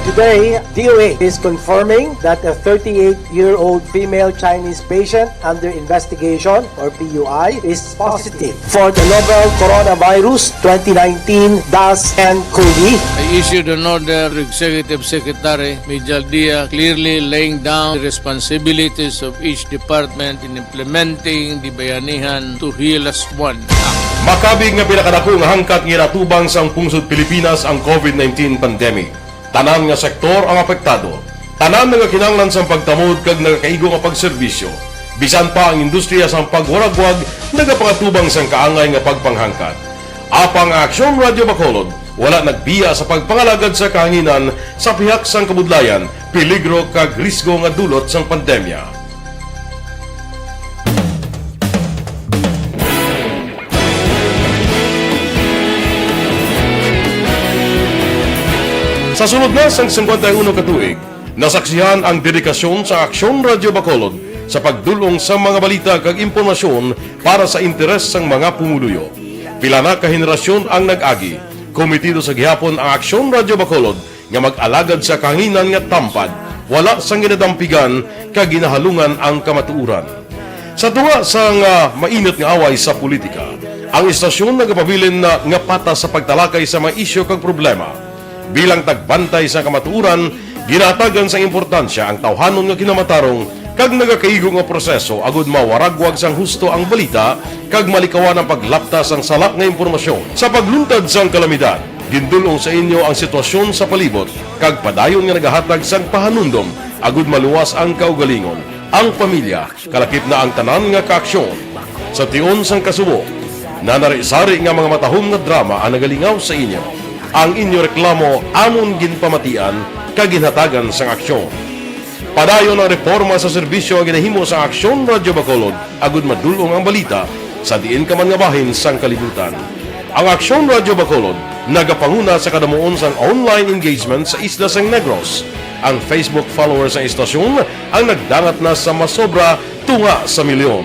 Today, DOA is confirming that a 38-year-old female Chinese patient under investigation, or PUI, is positive for the novel coronavirus 2019 DAS-CoV. I issued an order to Executive Secretary Mijal Dia clearly laying down the responsibilities of each department in implementing the Bayanihan to Heal as One Act. Makabig nga pinakadako nga hangkat nga natubang sang pungsod Pilipinas ang COVID-19 pandemic. Tanan nga sektor ang apektado. Tanan nga kinahanglan sang pagtamod kag nagakaigo nga pagserbisyo. Bisan pa ang industriya sang pagwaragwag nagapangatubang sang kaangay nga pagpanghangkat. Apang Aksyon Radio Bacolod wala nagbiya sa pagpangalagad sa kahanginan sa pihak sang kabudlayan, peligro kag risgo nga dulot sang pandemya. Sa sunod na sang 51 katuig, nasaksihan ang dedikasyon sa Aksyon Radio Bacolod sa pagdulong sa mga balita kag impormasyon para sa interes sang mga pumuluyo. Pila na ka henerasyon ang nag-agi, komitido sa gihapon ang Aksyon Radio Bacolod nga mag-alagad sa kahanginan nga tampad, wala sang ginadampigan kag ginahalungan ang kamatuuran. Sa tunga sang mainit nga away sa politika, ang istasyon nagapabilin na nga patas sa pagtalakay sa mga isyu kag problema. Bilang tagbantay sa kamatuuran, ginatagan sa importansya ang tawhanon nga kinamatarong kag nagakaigo nga proseso agud mawaragwag sang husto ang balita kag malikawan ang paglapta sang sala nga impormasyon. Sa pagluntad sang kalamidad, gindulong sa inyo ang sitwasyon sa palibot kag padayon nga nagahatag sang pahanundom agud maluwas ang kaugalingon. Ang pamilya, kalakip na ang tanan nga kaaksyon. Sa tion sang kasubo, nanari-sari nga mga matahom nga drama ang nagalingaw sa inyo. Ang inyo reklamo amon ginpamatian kaginhatagan sang aksyon. Padayon ang reforma sa serbisyo ang ginahimo sa Aksyon Radio Bacolod agud madulong ang balita sa diin ka man nga bahin sang kalibutan. Ang Aksyon Radio Bacolod nagapanguna sa kadamuon sang online engagement sa isla sang Negros. Ang Facebook followers sa istasyon ang nagdangat na sa masobra tunga sa milyon.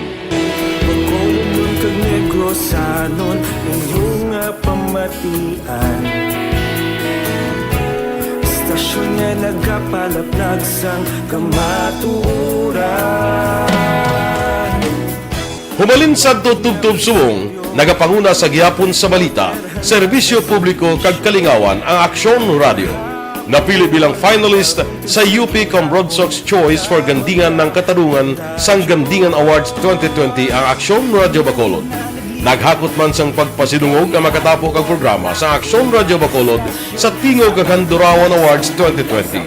Bacolod kag Negros anon inyong pamatian. Istasyon nga nagapalaplag sang kamatuuran. Humalin sa tutubtub suwong, nagapanguna sa gihapon sa balita, serbisyo publiko kag kalingawan ang Aksyon Radio. Napili bilang finalist sa UP Combrodsok's Choice for Gandingan ng Katarungan sang Gandingan Awards 2020 ang Aksyon Radio Bacolod. Naghakot man sang pagpasidungog ang makatapo kag programa sa Aksyon Radio Bacolod sa Tingog kag Handurawan Awards 2020.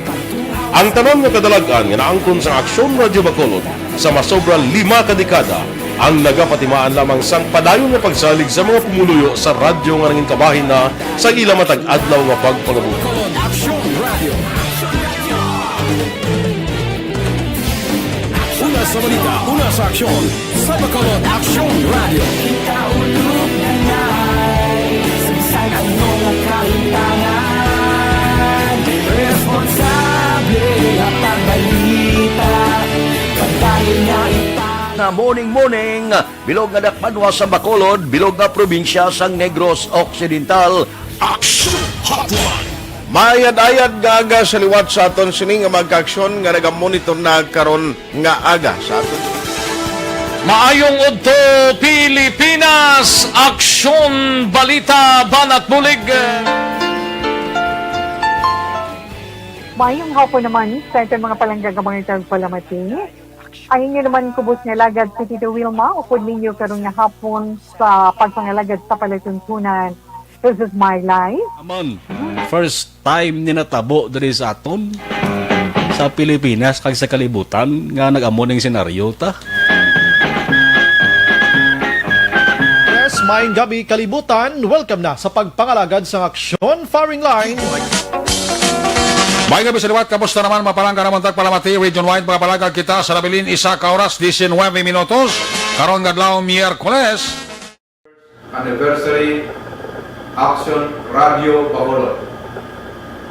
Ang tanan nga kadalagan nga naangkon sa Aksyon Radio Bacolod sa masobra 5 ka dekada ang nagapatimaan lamang sang padayon nga pagsalig sa mga pumuluyo sa radyo nga nangin kabahin na sa ila matag adlaw nga pagpagabuhi. sa balita, una sa aksyon, sa Bacolod Action Radio. Na morning, bilog nga dakpanwa sa Bacolod, bilog nga probinsya sang Negros Occidental. Action Hotline. Mayad-ayad nga aga sa liwat sa aton sini nga magka-aksyon nga nagamonitor na karon nga aga sa aton. Maayong udto Pilipinas, aksyon, balita, banat bulig. Mayong hapon naman sa ito mga palanggang mga palamati. Ayun nyo naman kubos nga lagad si Tito Wilma, upod ninyo karong nga hapon sa pagpangalagad sa palatuntunan. This is my life. Amon, first time ni natabo diri sa aton sa Pilipinas kag sa kalibutan nga nag-amo ning senaryo ta. Yes, maayong gabi kalibutan. Welcome na sa pagpangalagad sa aksyon firing line. May gabi sa liwat, kamusta naman mapalangga naman tagpalamati, region-wide mga palagag kita sa Labilin, isa ka oras, 19 minutos, karon gadlaw Miyerkules. Anniversary Action Radio Bacolod.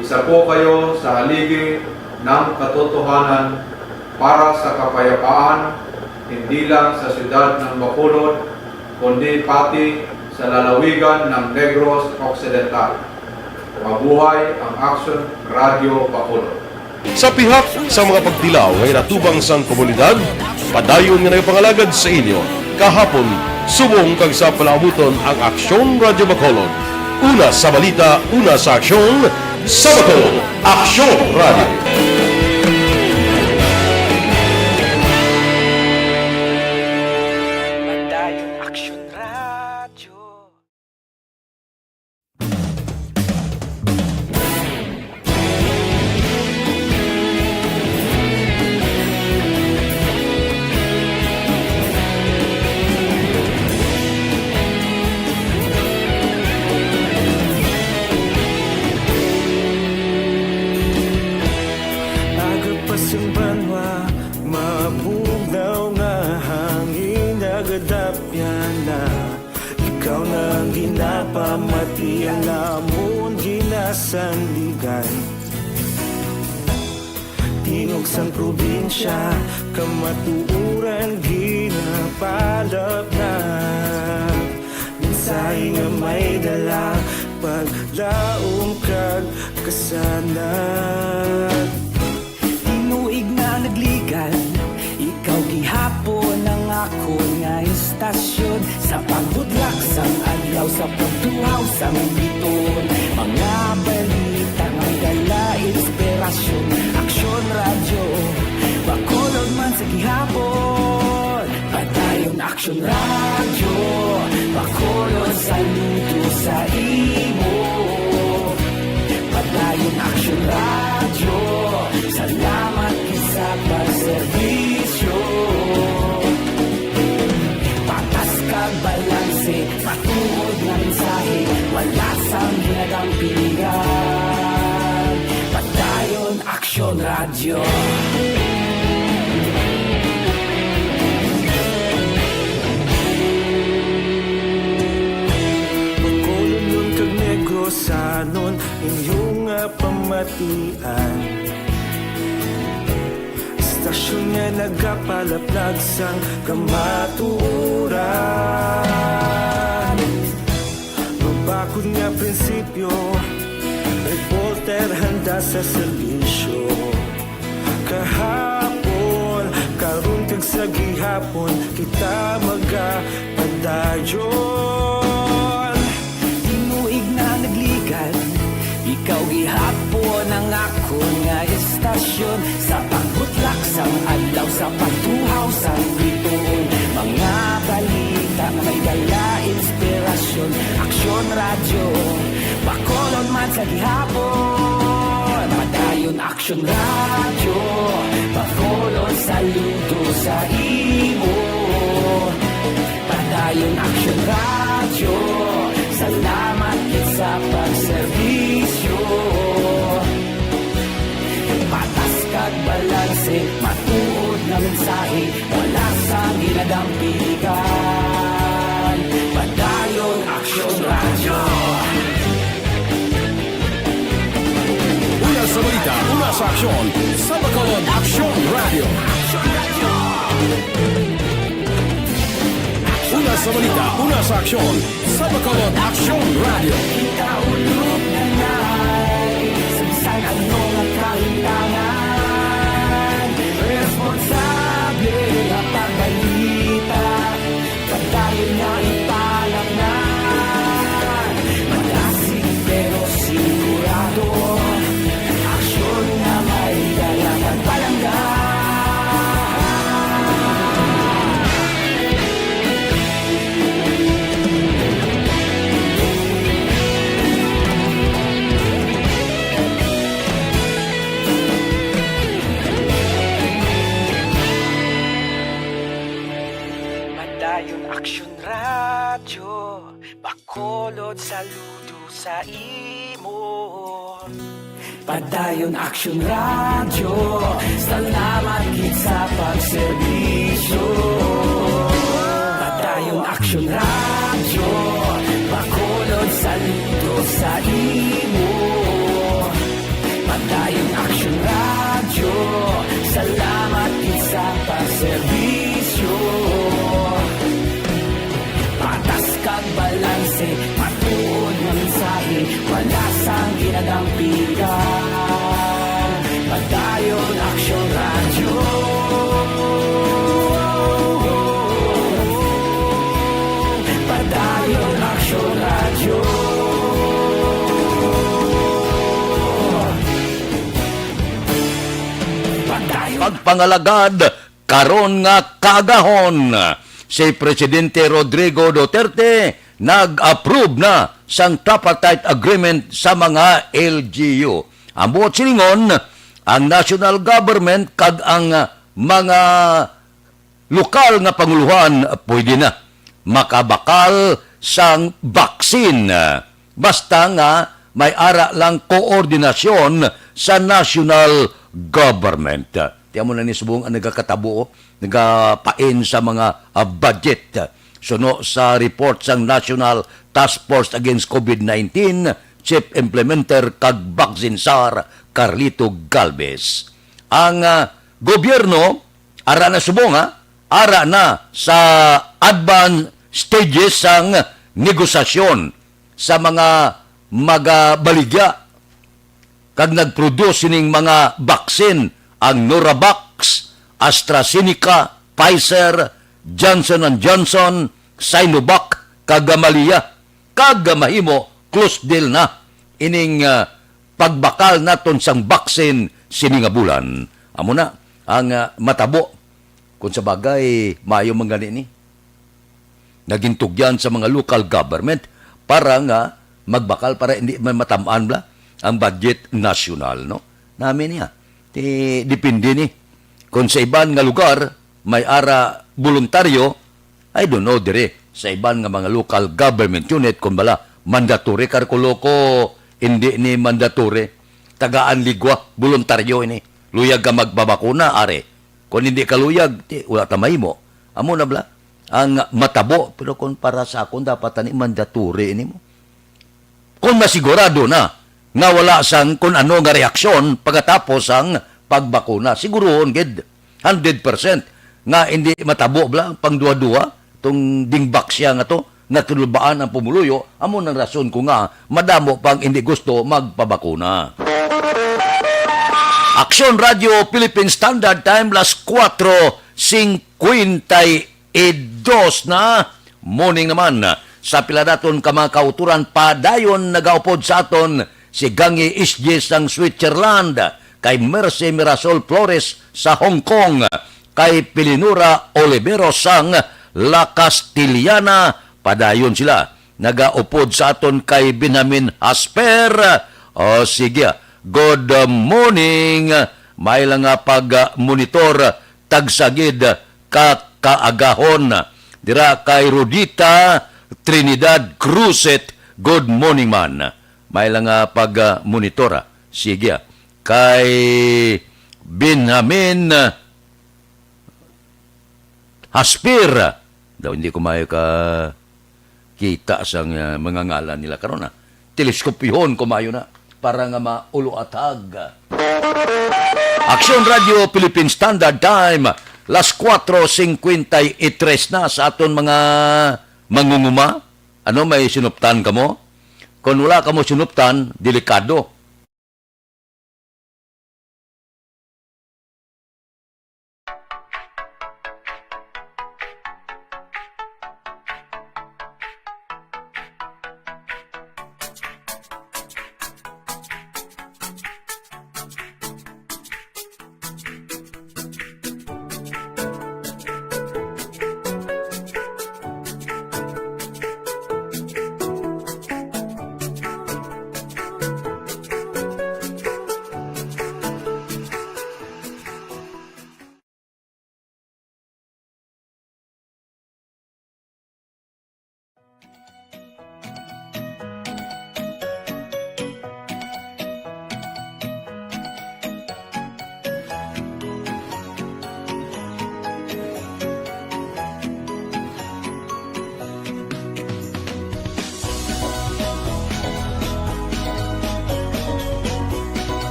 Isa po kayo sa haligi ng katotohanan para sa kapayapaan, hindi lang sa siyudad ng Bacolod, kundi pati sa lalawigan ng Negros Occidental. Mabuhay ang Action Radio Bacolod. Sa pihak sa mga pagtilaw ngay natubang sang komunidad, padayon nga nagpangalagad sa inyo. Kahapon, subong kag sa palabuton ang Aksyon Radio Bacolod. Una sa balita, una sa aksyon, sa Bacolod, Aksyon Radio. Istasyon nga nagapalaplag sang kamatuuran. Mabakod nga prinsipyo, reporter handa sa serbisyo. Kahapon, karun kag sa gihapon, kita magapadayon. Tinuig na nagligan, ikaw gihapon ang ako nga istasyon. Sa pagbutlak sang adlaw, sa pagtuhaw sang bituon, mga balita na may dala inspirasyon. Aksyon Radio, Bacolod man sa gihapon. Madayon Aksyon Radio, Bacolod saludo sa imo. Padayon Aksyon Radio, salamat kit sa pagserbisyo. Patas kag balanse, matuod na na mensahe, wala sa ginadampigan. Padayon Aksyon Radyo. Una sa balita, una sa aksyon, sa Bacolod Aksyon Radio. Una sa balita, una sa aksyon, sa Bacolod Aksyon Radio. Kaulog na na'y sagsag ang mga kahilangan. Responsable na pagbalita, pagdayon na ipalak na. Malasig pero sigurado, aksyon na may dalagang palangga. Padayon Aksyon Radyo, Bacolod saludo sa imo. Padayon Aksyon Radyo, salamat gid sa pagserbisyo. Padayon Aksyon Radyo, Bacolod saludo sa imo. Padayon Aksyon Radyo, salamat gid sa pagserbisyo. Patas kag balanse, patuod na mensahe, wala sang ginadampigan. Padayon Aksyon Radyo. Padayon Aksyon Radyo. Pagpangalagad karon nga kagahon si Presidente Rodrigo Duterte nag-approve na sang tripartite agreement sa mga LGU. Amot silingon ang national government kag ang mga lokal nga panguluhan pwede na makabakal sang baksin basta nga may ara lang koordinasyon sa national government. Tiyan mo na ni subong ang nagkakatabo, nagapain sa mga budget. Suno sa report sang National Task Force Against COVID-19, Chief Implementer kag Bagsinsar Carlito Galvez. Ang gobyerno, ara na subong ara na sa advanced stages sang negosasyon sa mga magabaligya kag nag-produce sining mga baksin ang Noravax, AstraZeneca, Pfizer, Johnson & Johnson, Sinovac, kag Gamaleya, kag mahimo close deal na ining pagbakal naton sang baksin sini nga bulan. Amo na ang matabo kung sa bagay maayo man gani ni. Nagintugyan sa mga local government para nga magbakal para hindi man matamaan bla ang budget national, no? Namin niya. Depende ni. Kung sa iban nga lugar, may ara voluntaryo, I don't know dire, sa iban nga mga local government unit, kung bala, mandatory, karkuloko, hindi ni mandatory, tagaan ligwa, voluntaryo ini. Luyag ka magbabakuna, are. Kung hindi ka luyag, wala tamay mo. Amo na bala, ang matabo, pero kung para sa akon, dapat ni mandatory ini mo. Kung masigurado na, nga wala sang kung ano nga reaksyon pagkatapos ang pagbakuna. Siguroon, gid, 100% nga hindi matabo bla, pang duwa-duwa, itong dingbak siya nga to, natulubaan ang pumuluyo, amo ng rason ko nga, madamo pang hindi gusto magpabakuna. Aksyon Radio Philippine Standard Time, las 4:52 na, morning naman, sa piladaton ka mga kauturan, padayon nagaupod sa aton, si Gangi Isje sang Switzerland, kay Mercy Mirasol Flores sa Hong Kong, kay Pilinura Oliveros sang La Castillana, padayon sila. Nagaupod sa aton kay Benjamin Hasper. O sige, good morning. May lang nga pag-monitor tagsagid kaagahon. Dira kay Rodita Trinidad Cruzet, good morning man. May lang nga pag-monitora. Sige. Kay Benjamin Haspir. Daw hindi ko mayo ka kita sa mga ngalan nila karon na. Teleskopyhon ko mayo na para nga mauluatag. Aksyon Radio Philippine Standard Time, las 4:53 na sa aton mga mangunguma. Ano, may sinuptan ka mo? Kung wala ka mo sinuptan, delikado.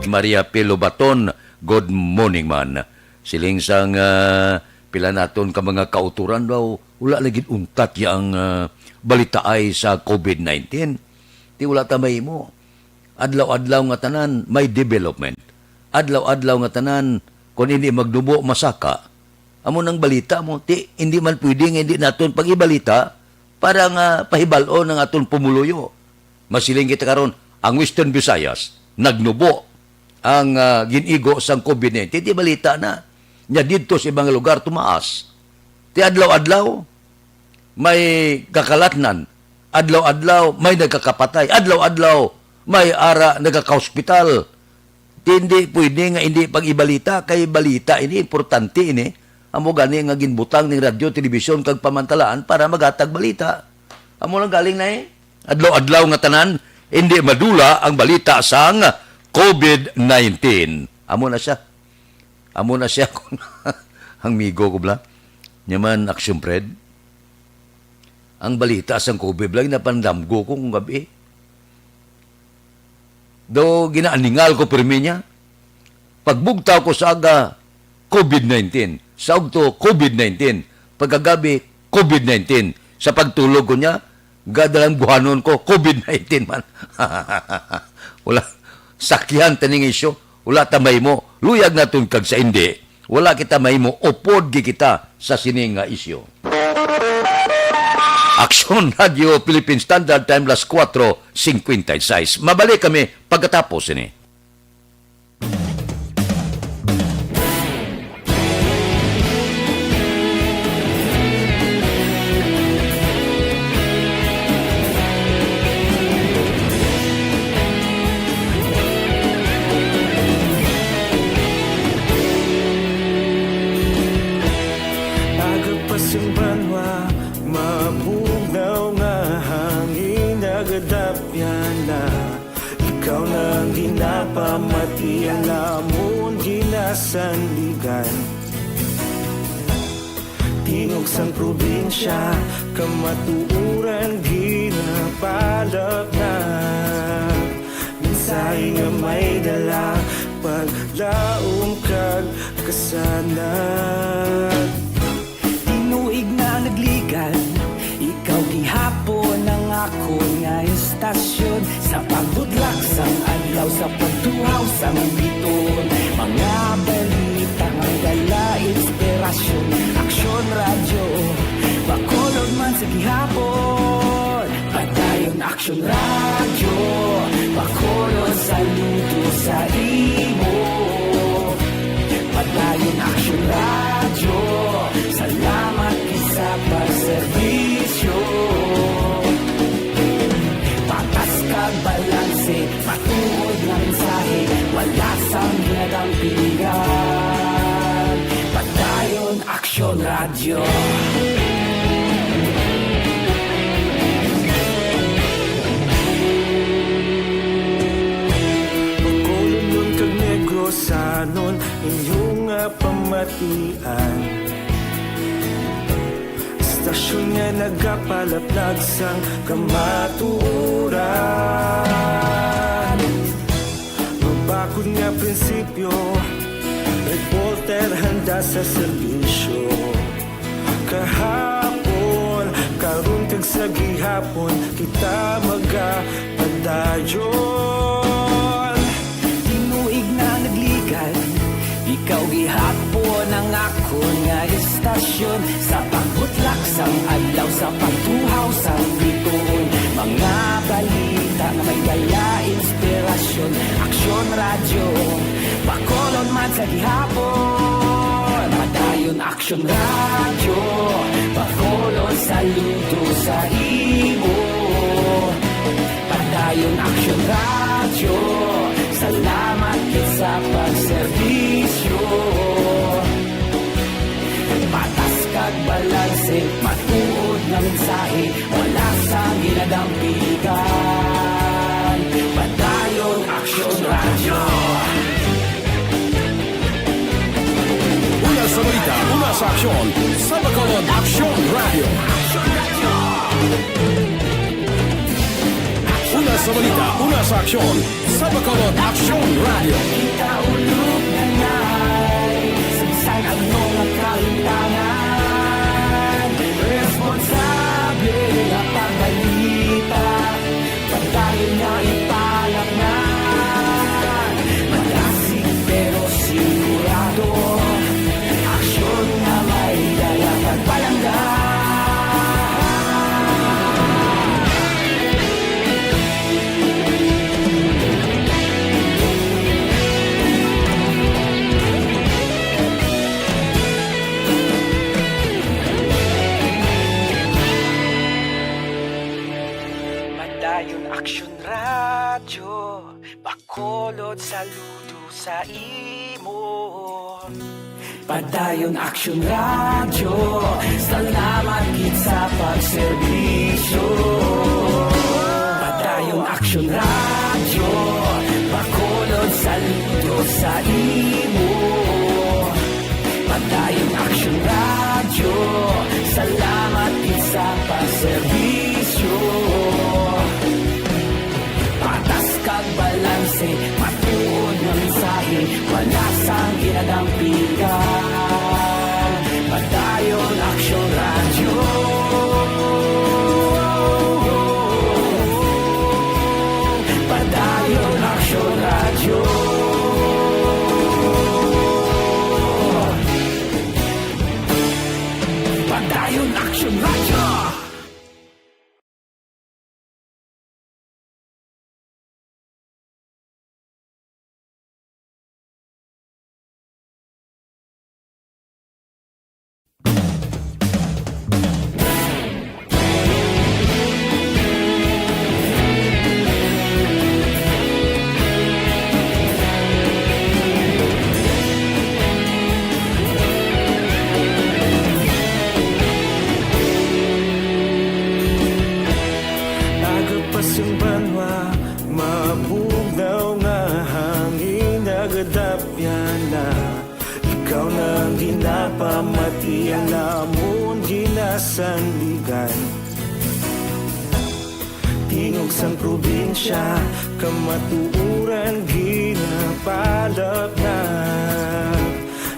Maria Pelo Baton, good morning man. Siling sang pila naton ka mga kauturan daw, wala lagi untat yang balita ay sa COVID-19. Ti wala tamay mo. Adlaw-adlaw nga tanan may development. Adlaw-adlaw nga tanan kung hindi magdubo masaka. Amo nang balita mo, ti hindi man pwede nga hindi naton pag-ibalita para nga pahibalo ng aton pumuluyo. Masiling kita karon ang Western Visayas nagnubo ang ginigo sang COVID-19, di balita na. Nya dito sa ibang lugar tumaas. Ti adlaw-adlaw may kakalatnan. Adlaw-adlaw may nagkakapatay. Adlaw-adlaw may ara nagkaka-hospital. Hindi pwede nga hindi pag-ibalita kay balita ini importante ini. Amo gani nga ginbutang ning radyo, telebisyon kag pamantalaan para magatag balita. Amo lang galing na adlaw-adlaw nga tanan hindi madula ang balita sang COVID-19. Amo na siya. Amo na siya kung ang migo ko bla. Nyaman action Fred. Ang balita sang COVID lang napandamgo ko kung gabi. Do ginaaningal ko pirmi niya. Pagbugtaw ko sa aga COVID-19. Sa ugto COVID-19. Pagkagabi COVID-19. Sa pagtulog ko niya, gadalang buhanon ko COVID-19 man. Wala. Sakyan taning isyo, wala tamay mo, luyag naton kag sa hindi, wala kita may mo, upod gi kita sa sining nga isyo. Aksyon Radio Philippine Standard Time, las 4:56. Mabalik kami pagkatapos ini. Pamati ang lamon ginasandigan. Tingog sang probinsya kamatuuran ginapalap na. Minsay nga may dala paglaom kag kasanag. Tinuig na nagligan, ikaw gihapon ang ako nga istasyon. Sa pagbudlak sang adlaw, sa pagtuhaw sang biton. Mga balita nga dala inspirasyon. Aksyon radyo, bakolod man sa gihapon. Padayon aksyon radyo, bakolod saludo sa imo. Padayon aksyon radyo, salamat isa pa sa Radyo. Pagkulong kag negrosanon inyong pamatian. Istasyon nga nagapalaplag sang kamaturan. Mabakod nga prinsipyo, reporter handa sa serbisyo. Kahapon, karong kag sa gihapon, kita magapadayon. Tinuig na nagligan, ikaw gihapon ang ako nga istasyon. Sa pagbutlak sang adlaw, sa pagtuhaw sang biton. Mga balita na may dala inspirasyon. Aksyon radyo, Bacolod man sa gihapon. Padayon Aksyon radyo, Bacolod saludo sa imo. Padayon Aksyon radyo, salamat kit sa pagserbisyo. Patas kag balanse, matuod na mensahe, wala sa ginadampigan. Padayon Aksyon radyo. Una sa balita, una sa aksyon, sa Bacolod Aksyon Radio. Una sa balita, una sa aksyon, sa Bacolod Aksyon Radio. Ikaulog na na'y sagsang ang mga kalintangan. Responsable na pagbalita, pagdayon na ipalak na. Malasig pero sigurado, aksyon na may dala pagpalanggan. Padayon Aksyon radyo, Bacolod saludo sa imo. Padayon Aksyon radyo, salamat kit sa pagserbisyo. Padayon Aksyon radyo, Bacolod saludo sa imo. Padayon Aksyon radyo, salamat kit sa pagserbisyo. Patas kag balanse, matuod na mensahe, wala sang ginadampigan. Padayon Aksyon radyo. Padayon Aksyon radyo. Padayon Aksyon radyo. Agapas yung banwa, mabugnaw nga hangin nagadapyan na. Ikaw na ang ginapamatian namon ginasandigan. Tingog sang probinsya, kamatuuran ginapalap na.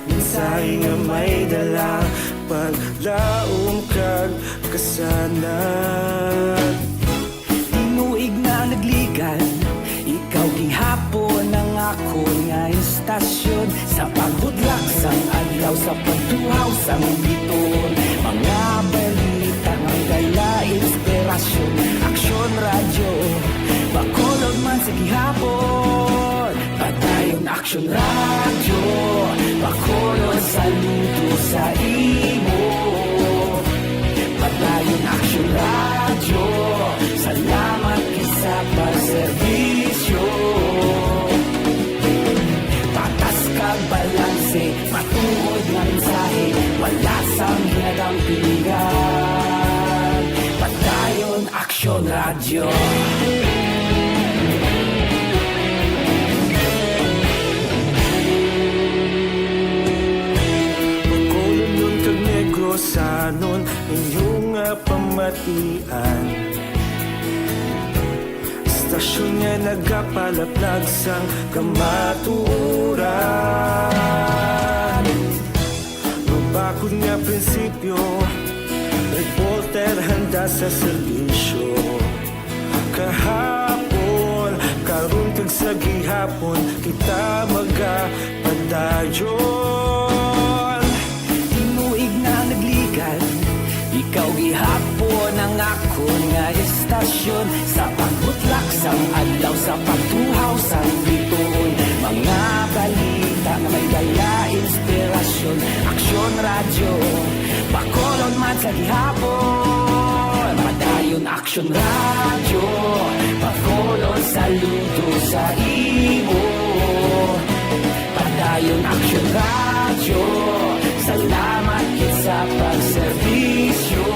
Minsay nga may dala, paglaom kag kasanan. Tinuig na nagligan, ikaw gihapon ang ako nga istasyon. Sa pagbudlak sang adlaw, sa pagtuhaw sang biton. Mga balita ng dala inspirasyon. Aksyon radyo, Bacolod man sa gihapon. Padayon Aksyon radyo, Bacolod saludo sa imo. Padayon Aksyon radyo, salamat kit sa pagserbisyo. Patas kag balanse, matuod nga mensahe, wala sang paninindigan. Padayon Aksyon Radio. Bacolod kag Negrosanon inyong pamatian. Stasyon nga nagapalaplag sang kamaturan. Mabakod nga prinsipyo, reporter handa sa serbisyo. Kahapon, karon kag sa gihapon, kita magapadayon. Tinuig na nagligad, ikaw gihapon ang akon nga estasyon. Sa pagbutlak sang adlaw, sa pagtuhaw sang bituon, mga balita nga may dala inspirasyon. Aksyon Radio, Bacolod man sa gihapon. Padayon Aksyon Radio, Bacolod saludo sa imo. Padayon Aksyon Radio, salamat kit sa pagserbisyo.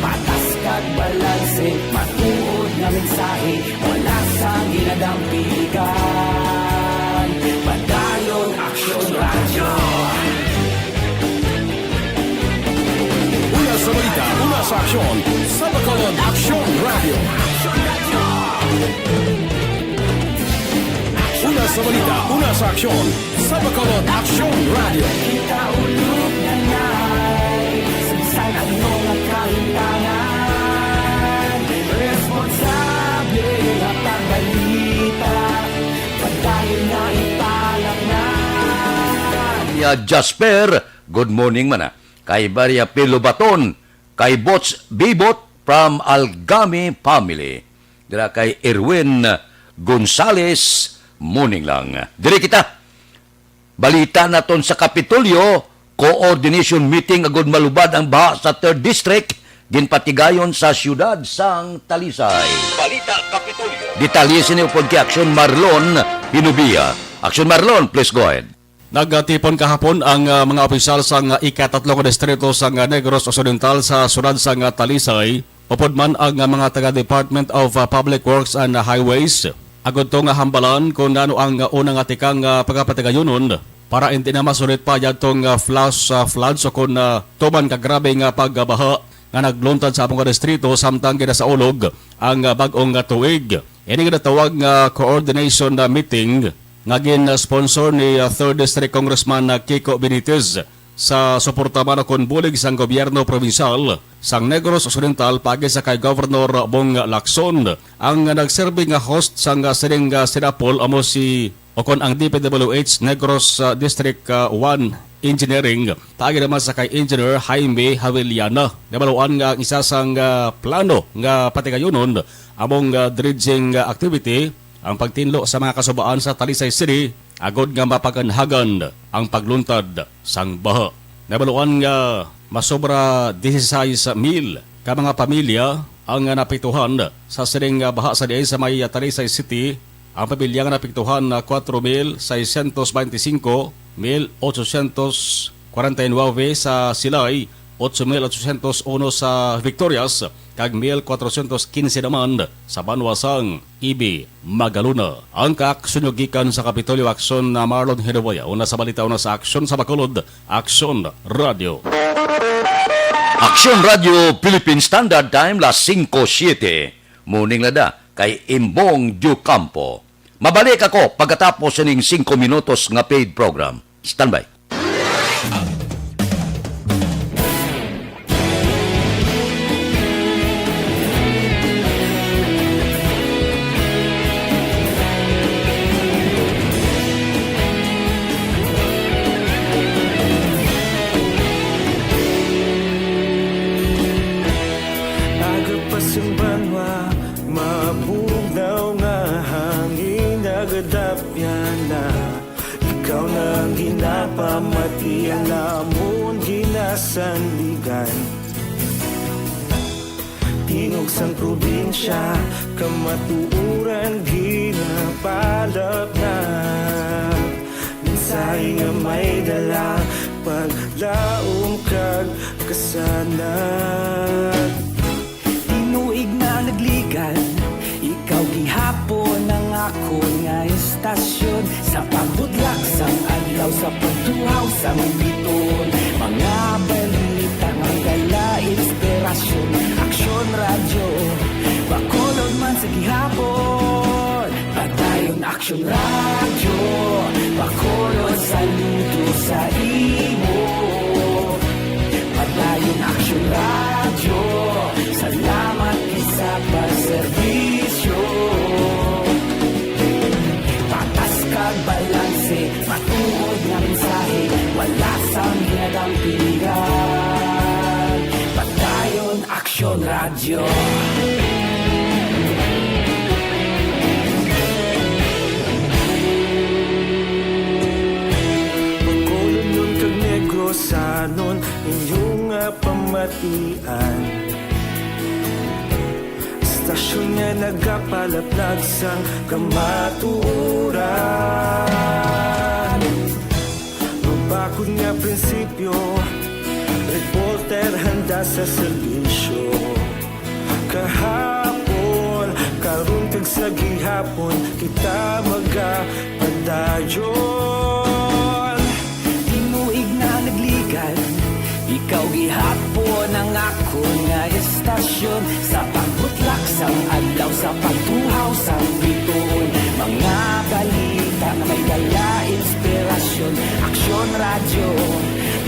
Patas kag balanse, matuod na mensahe, wala sa ginadampiligan. Padayon Aksyon Radio. Una sa balita, una sa aksyon, sa Bacolod Aksyon Radio. Una sa balita, una sa aksyon, sa Bacolod Aksyon Radio. Kita ulog na na'y Samsang ang mga kahintangan. Responsable at ang balita, padayon na ipalaknan. Ya Jasper, good morning man. Kay Maria Pilobaton, kay Bots Bibot from Algami family. Dira kay Erwin Gonzales, morning lang. Diri kita. Balita naton sa Kapitolyo, coordination meeting agud malubad ang baha sa 3rd District, ginpatigayon sa siyudad sang Talisay. Balita Kapitolyo. Detalye sini upod kay Aksyon Marlon Hinubia. Aksyon Marlon, please go ahead. Nagtipon kahapon ang mga opisyal sa ika-3 distrito sa Negros Occidental sa siyudad sa Talisay. Upod man ang mga taga-Department of Public Works and Highways. Agad to nga hambalan kung ano ang unang atikang pagkapatigayonon para hindi na masulit pa yatong flash floods o kung tuman kagrabe nga pagbaha nga nagluntad sa mga distrito samtang ginasaulog ang bagong tuig. Ini nga natawag nga coordination meeting nga gin-sponsor ni 3rd District Congressman Kiko Benitez sa suporta man kon bulig sang gobyerno provincial sang Negros Occidental pagi sa kay Governor Bong Lacson. Ang nagserbi nga host sang sining Sinapol amo si okon ang DPWH Negros District 1 Engineering pagi naman sa kay Engineer Jaime Haviliana. Nabaluan nga ang isa sang plano nga patigayonon among dredging activity ang pagtinlo sa mga kasubaan sa Talisay City agod nga mapaganhagan ang pagluntad sang baha. Nabaluan nga masobra 16,000 ka mga pamilya ang napiktuhan sa sining baha sa diay sa may Talisay City. Ang pamilya nga napiktuhan na 4,625,849 sa Silay, 8,801 sa Victorias, kag 1,415 naman sa Banwasang Ibi, Magaluna. Ang kaaksyonyogikan sa Kapitolyo Aksyon na Marlon Hinubaya. Una sa balita, una sa aksyon sa Bacolod, Aksyon Radio. Aksyon Radio Philippine Standard Time las 5:07. Morning lada kay Imbong Ducampo. Mabalik ako pagkatapos ning 5 minutos nga paid program. Standby. Agapasang banwa, mabugnaw nga hangin agadapyan na. Ikaw na ang ginapamatian namon ginasanligan. Tingog sang probinsya, kamatuuran ginapalap na. Minsay nga may dala, pag laom kag kasanat. Tinuig na nagligan, ikaw gihapon ang ako nga estasyon. Sa pagbudlak sang adlaw, sa pagtuhaw sang biton, mga balita nga dala inspirasyon. Aksyon radyo, Bacolod man sa gihapon. Padayon Aksyon radyo, Bacolod saludo sa imo. Padayon Aksyon radyo, salamat sa pagserbisyo. Patas kag balanse, matuod nga mensahe, wala sang ginadampigan. Padayon Aksyon radyo. Bacolod nun kag Negros sanon inyong pamatian. Stasyon nga nagapalaplag sang kamatuuran. Mabakod nga prinsipyo, reporter handa sa serbisyo. Kahapon, karon kag sa gihapon, kita magapadayon. Tinuig na nagligan, ikaw gihapon ang ako nga estasyon. Sa pagbutlak sang adlaw, sa pagtuhaw sang biton, mga balita na may dala inspirasyon. Aksyon radyo,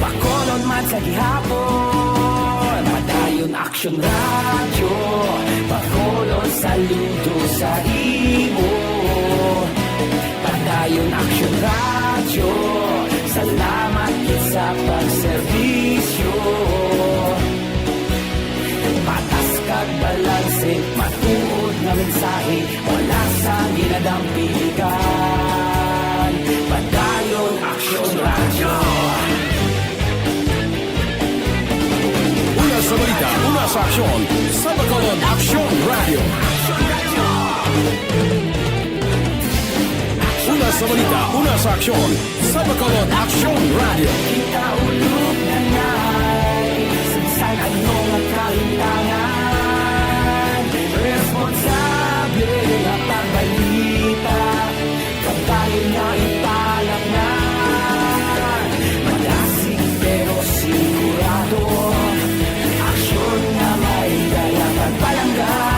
Bacolod man sa gihapon. Padayon Aksyon radyo, Bacolod saludo sa imo. Padayon Aksyon radyo, salamat sa pagserbisyo. Patas kag balanse, matuod nga mensahe, wala sang ginadampigan. Padayon Aksyon radyo. Una sa balita, una sa aksyon, sa Bacolod Aksyon Radio. Una sa balita, una sa aksyon, sa Bacolod Aksyon Radio. Kita ulog na ngay, sagsay ano nga kalintangan. Responsable at pagbalita, kabayan na ipalak na. Malasig pero sigurado, aksyon na may dala pagpalanggan.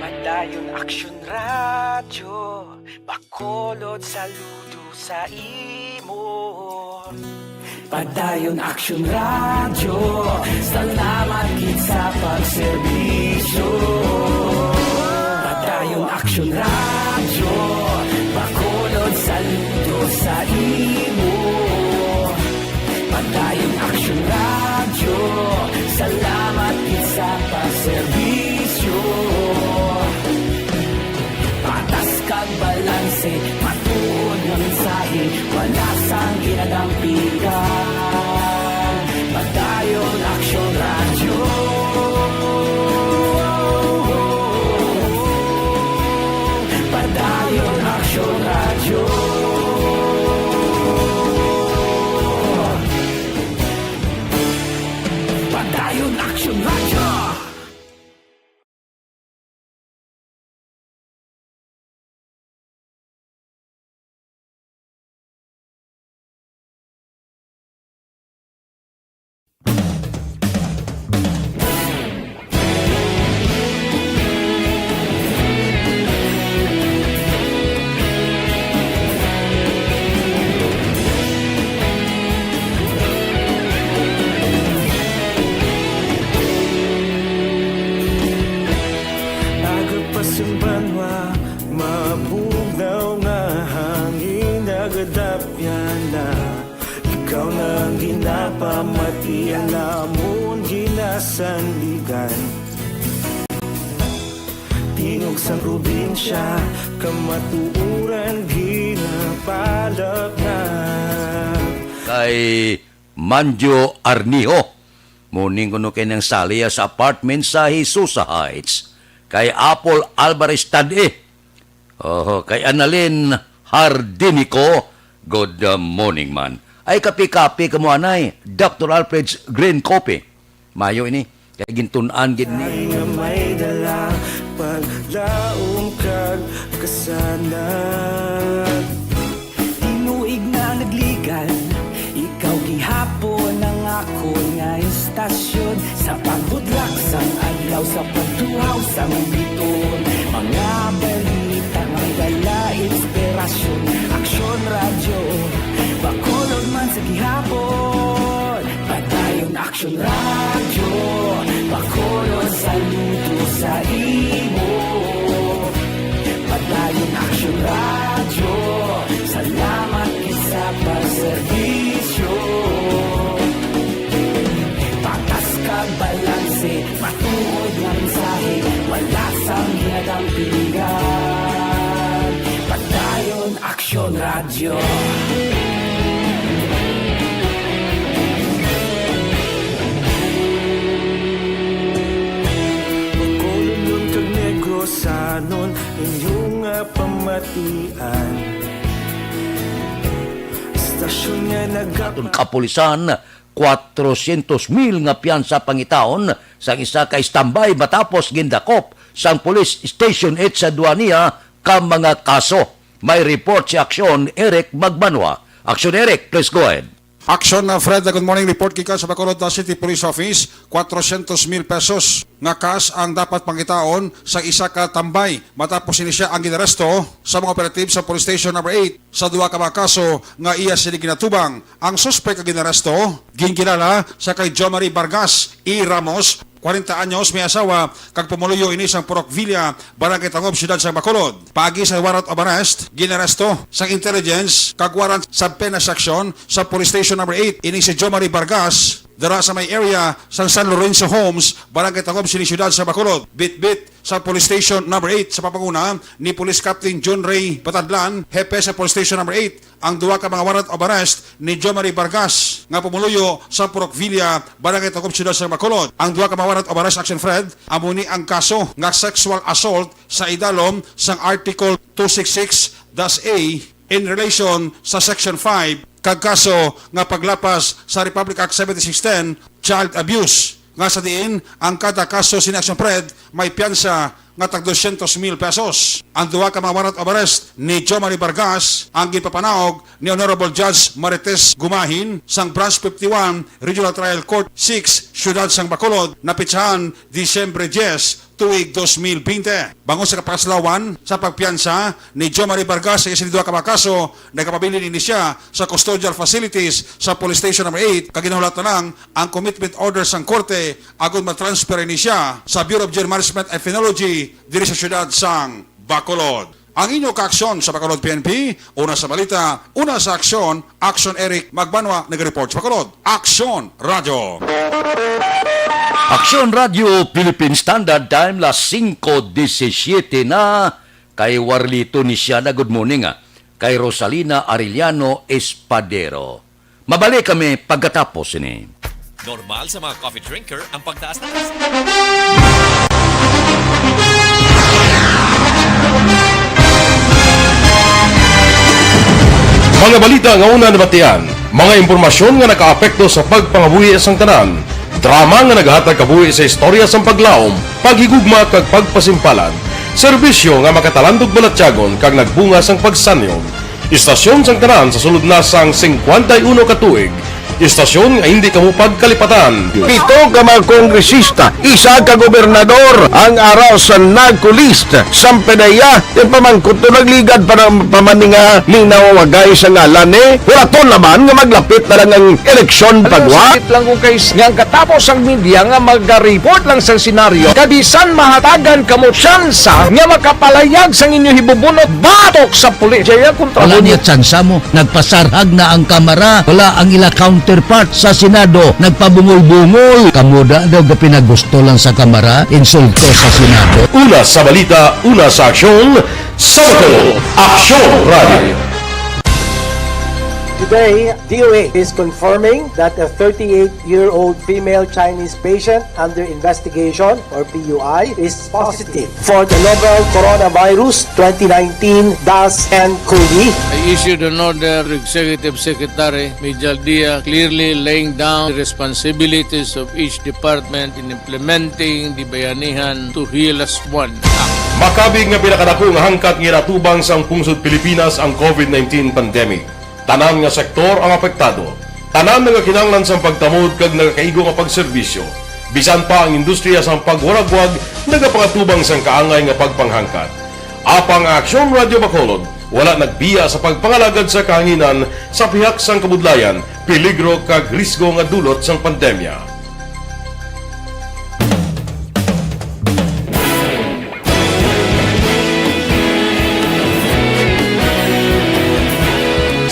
Padayon Aksyon radyo, Bacolod saludo sa imo. Padayon Aksyon radyo, salamat gid sa pagserbisyo. Padayon Aksyon radyo, Bacolod saludo sa imo. Padayon Aksyon radyo, salamat gid sa pagserbisyo. Patas kag balanse, matuod nga mensahe, wala sang ginadampigan. Padayon Aksyon radyo. Padayon Aksyon radyo. Padayon Aksyon radyo. Simbanwa, mabugnaw nga hangin nagadapyan na. Ikaw nang ginapamatian, namon ginasanligan. Tingog sa probinsya, kamatuuran ginapalak na. kay Manjo Arniho. Muning kuno kay ng saliya sa apartment sa Hisusa Heights. Kay Apple Alvarez Tade. Kay Annalyn Hardinico. Good morning man. Ay kapi-kapi kamo anay. Dr. Alfred's Green Coffee. Mayo ini. Kay gintunan gid ni. May dala paglaong kag kasanan. Tinuig na nagligan, ikaw gihapon ang ako nga istasyon. Sa pagbudlak sang adlaw, sa pagtuhaw sang biton. Mga balita nga dala inspirasyon. Aksyon radyo, Bacolod man sa gihapon. Padayon Aksyon radyo, Bacolod saludo sa imo. Padayon Aksyon radyo, salamat sa pagserbisyo. Patas kag balanse, matuod nga mensahe, wala sang hinadang pilihan. Padayon Aksyon radyo. Bacolod kag Negrosanon, inyong pamatian. Atong kapulisan, 400,000 nga piyansa pangitaon sa isa ka standby matapos gindakop sang police station 8 sa Duania ka mga kaso. May report si Aksyon Eric Magbanwa. Aksyon Eric, please go ahead. Aksyon na Fred, good morning. Report kika sa Bacolod City Police Office, 400,000 pesos nga cash ang dapat pangitaon sa isa ka tambay matapos ini siya ang ginaresto sa mga operative sa Police Station number 8 sa duwa ka mga kaso nga iya sila ginatubang. Ang suspect ang ginaresto, ginkilala sa kay Jo Marie Vargas E. Ramos, 40 anyos, may asawa, kag pumuluyo ini sang Purok Villa, Barangay Tangob, Siyudad sa Bacolod. Paagi sa warrant of arrest, ginaresto sang intelligence, kag warrant sa pena section sa Police Station number 8, ini si Jo Marie Vargas, dara sa may area sa San Lorenzo Homes, Barangay Tangob, Siyudad sa Bacolod. Bit-bit sa Police Station number 8 sa papanguna ni Police Captain John Ray Patadlan, hepe sa Police Station number 8, ang duwa ka mga warrant of arrest ni Jo Marie Vargas nga pumuluyo sa Purok Villa, Barangay Tangob, Siyudad sa Bacolod. Ang duwa ka mga warrant of arrest, Action Fred, amuni ang kaso nga sexual assault sa idalom sang Article 266-A in relation sa Section 5 kag kaso nga paglapas sa Republic Act 7610, child abuse. Nga sa diin, ang kada kaso sin Action Fred may piyansa nga tag 200,000 pesos. Ang duwa ka mga warrant of arrest ni Jo Marie Vargas ang gipapanaog ni Honorable Judge Marites Gumahin sang Branch 51 Regional Trial Court 6 Siyudad sang Bacolod na pitsahan Disyembre 10 tuig 2020. Bangon sa kapaslawan sa pagpiyansa ni Jo Marie Vargas sa isinidua ka mga kaso, nagkapabilin ini siya sa custodial facilities sa Police Station number 8 kaginahulat na lang ang commitment order sang korte agud matransfer ini siya sa Bureau of Jail Management and Phenology diri sa siyudad sang Bacolod. Ang inyong kaaksyon sa Bacolod PNP, una sa balita, una sa aksyon, Aksyon Eric Magbanwa, nag-report sa Bacolod. Aksyon Radio. Aksyon Radio Philippine Standard Time las 5:17 na kay Warlito ni siya na good morning kay Rosalina Arellano Espadero. Mabalik kami pagkatapos ini. Normal sa mga coffee drinker ang pagtaas ng Mga balita nga una nabatian, mga impormasyon nga nakaapekto sa pagpangabuhi sang tanan, drama nga naghatag kabuhi sa istorya sang paglaom, paghigugma kag pagpasimpalan, serbisyo nga makatalandog balatyagon kag nagbunga sang pagsanyon, istasyon sang tanan sa sulod na sang 51 ka tuig, istasyon nga hindi kamo pagkalipatan. Pito ka mga kongresista, isa ka gobernador, ang araw sa nagkulist, sampedaya, yung pamangkot to nagligad para pamaninga ning nawawagay sa ngalan wala to naman nga maglapit na lang ang eleksyon pagwa. Sakit lang kung kays nga katapos ang media nga mag-report lang sa senaryo, kadisan mahatagan kamo tsansa nga makapalayag sang inyo hibubunot batok sa pulis. Wala niya tsansa mo, nagpasarhag na ang kamera, wala ang ila counterpart sa Senado, nagpabungol-bungol. Kamuda daw ga pinagusto lang sa kamera, insulto sa Senado. Una sa balita, una sa aksyon, sa Bacolod, Aksyon Radio. Today, DOA is confirming that a 38-year-old female Chinese patient under investigation, or PUI, is positive for the novel coronavirus 2019-10-CoV. I issued an order to Executive Secretary Mijal Dia clearly laying down the responsibilities of each department in implementing the Bayanihan to Heal as One Act. Makabig nga pinakadako nga hangkat nga natubang sa pungsod Pilipinas ang COVID-19 pandemic. Tanan nga sektor ang apektado. Tanan nga kinahanglan sa pagtamod kag nagakaigo nga pagserbisyo. Bisan pa ang industriya sa pagwaragwag nagapangatubang sang kaangay nga pagpanghangkat. Apang Aksyon Radio Bacolod wala nagbiya sa pagpangalagad sa kahanginan sa pihak sang kabudlayan, peligro kag risgo nga dulot sang pandemya.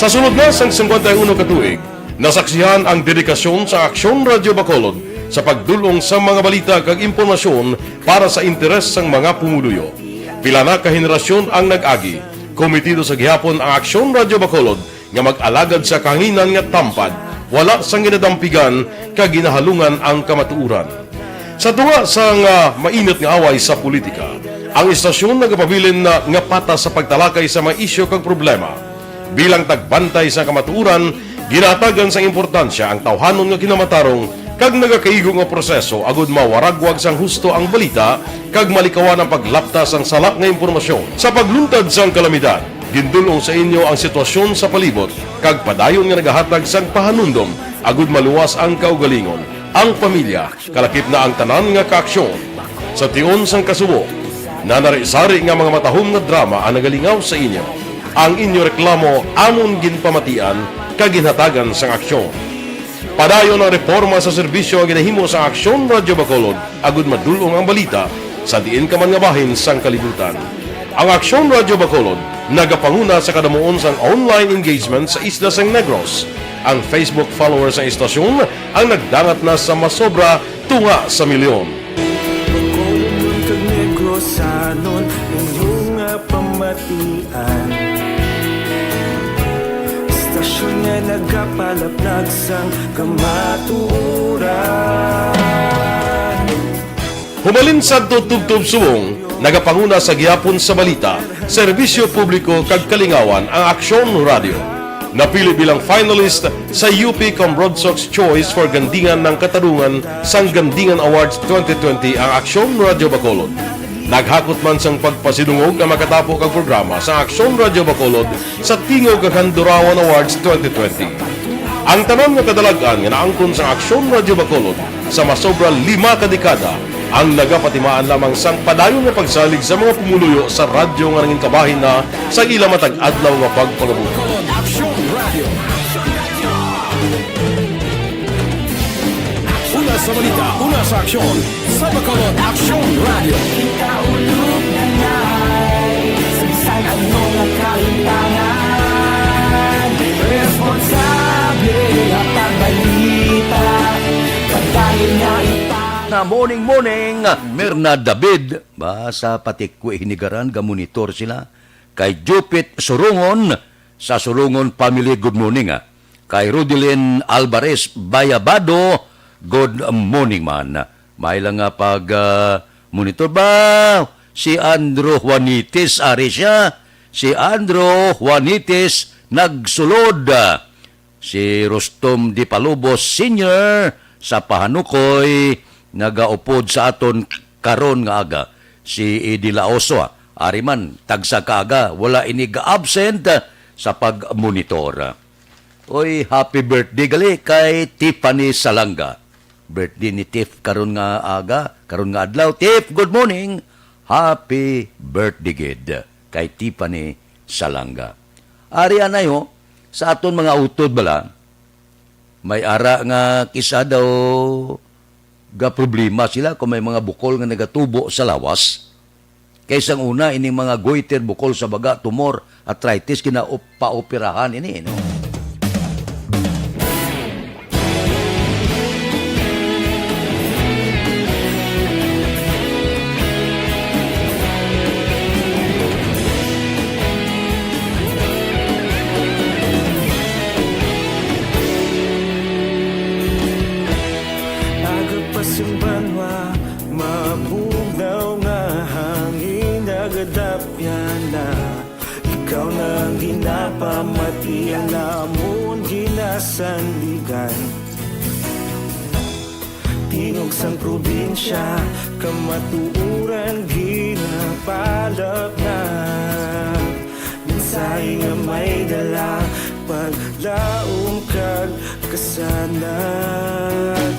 Sa sunod na sang 51 katuig, nasaksihan ang dedikasyon sa Aksyon Radio Bacolod sa pagdulong sa mga balita kag impormasyon para sa interes sang mga pumuluyo. Pila na ka henerasyon ang nag-agi, komitido sa gihapon ang Aksyon Radio Bacolod nga mag-alagad sa kahanginan nga tampad, wala sang ginadampigan kag ginahalungan ang kamatuuran. Sa tunga sang mainit nga away sa politika, ang istasyon nagapabilin na nga patas sa pagtalakay sa mga isyu kag problema. Bilang tagbantay sa kamatuuran, ginatagan sa importansya ang tawhanon nga kinamatarong kag nagakaigo nga proseso agud mawaragwag sang husto ang balita kag malikawan ang paglaptas ang salak nga impormasyon. Sa pagluntad sang kalamidad, gindulong sa inyo ang sitwasyon sa palibot kag padayon nga nagahatag sang pahanundom agud maluwas ang kaugalingon, ang pamilya, kalakip na ang tanan nga kaaksyon. Sa tion sang kasubo, nanari-sari nga mga matahom nga drama ang nagalingaw sa inyo. Ang inyo reklamo amon ginpamatian kag ginhatagan sang aksyon. Padayon ang reforma sa serbisyo ang ginahimo sa Aksyon Radio Bacolod agud madulong ang balita sa diin ka man nga bahin sang kalibutan. Ang Aksyon Radio Bacolod nagapanguna sa kadamuon sang online engagement sa Isla sang Negros. Ang Facebook followers sa istasyon ang nagdangat na sa masobra tunga sa milyon. Bacolod kag Negros anon inyong pamatian. Stasyon nga nagapalaplag sang kamatuuran. Humalin sa tutubtub subong, nagapanguna sa gihapon sa balita, serbisyo publiko kag kalingawan ang Aksyon Radio. Napili bilang finalist sa UP Broadsox Choice for Gandingan ng Katarungan sang Gandingan Awards 2020 ang Aksyon Radio Bacolod. Naghakot man sang pagpasidungog ang makatapo kag programa sa Aksyon Radio Bacolod sa Tingog kag Handurawan Awards 2020. Ang tanan nga kadalagan nga naangkon sa Aksyon Radio Bacolod sa masobra 5 ka dekada ang nagapatimaan lamang sang padayon nga pagsalig sa mga pumuluyo sa radyo nga nangin kabahin na sa ila matag adlaw nga pagpangabuhi. Una sa balita, una sa aksyon, sa Bacolod Aksyon Radio. Ikaulog na na'y sagsag ang mga kaintangan. Responsable at pagbalita, pagdahil na Na morning, Mirna David, sa patikwe hinigaran, gamonitor sila. Kay Jupit Surungon, sa Surungon Family, good morning. Kay Rudelin Alvarez Bayabado, good morning man. May lang nga pag monitor ba? Si Andrew Juanitis, ari siya. Si Andrew Juanitis, nagsulod. Si Rostom Di Palubos Sr. sa Pahanukoy, nagaupod sa aton karon nga aga. Si Edi Laoso, ari man, tagsa kaaga, wala ini ga-absent sa pag-monitor. Oy, happy birthday gali kay Tiffany Salanga. Birthday ni Tiff karon nga aga, karon nga adlaw. Tiff, good morning. Happy birthday gid kay Tiffany Salanga. Ari anayo sa aton mga utod bala, may ara nga kisa daw ga problema sila kung may mga bukol nga nagatubo sa lawas. Kaysang una, ining mga goiter, bukol sa baga, tumor, arthritis, kinapaoperahan ini. No? alamon ginasandigan Tingog sang probinsya kamatuuran ginapalap na Minsay nga may dala paglaom kag kasanag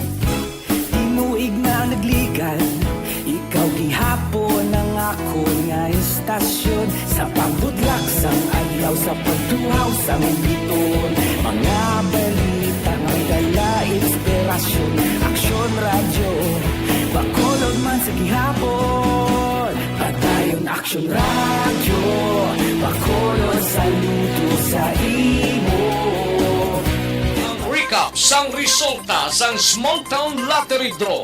Tinuig na nagligan ikaw gihapon ang ako nga istasyon Sa pagbudlak sang adlaw sa pagtuhaw sang biton Mga balita nga dala inspirasyon Aksyon radyo Bacolod man sa gihapon Padayon Aksyon radyo Bacolod saludo sa imo Ang recap sang resulta sang Small Town Lottery Draw.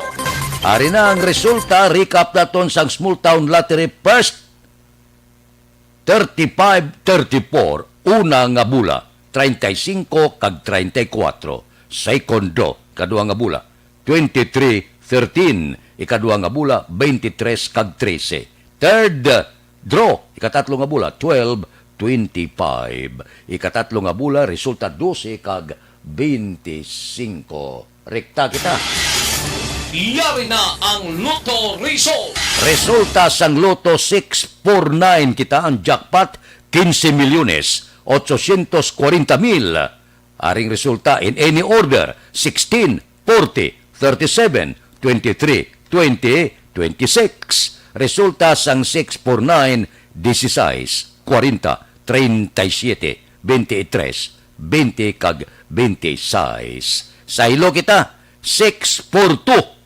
Ari na ang resulta, recap naton sang Small Town Lottery first 35-34, una nga bula 35 kag 34, segundo kadua nga bula 23-13, ikadua nga bula 23 kag 13, third draw ikatatlo nga bula 12-25, ikatatlo nga bula resulta 12 kag 25. Rekta kita. Yari na ang Lotto Result. Resulta sang Lotto 649 kita ang jackpot 15 milyones 840,000. Aring resulta in any order 16, 40, 37, 23, 20, 26. Resulta sang 649 16, 40, 37, 23, 20 kag 26. Sa ilo kita 642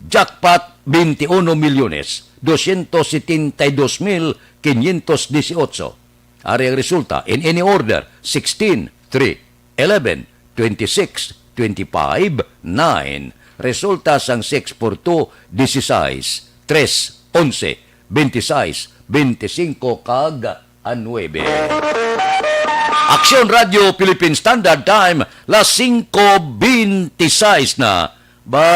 jackpot 21 milyones 272,518. Ari ang resulta in any order 16, 3, 11, 26, 25, 9. Resulta sang 642 16, 3, 11, 26, 25 kag 9. Aksyon Radio Philippine Standard Time las 5:26 na. Ba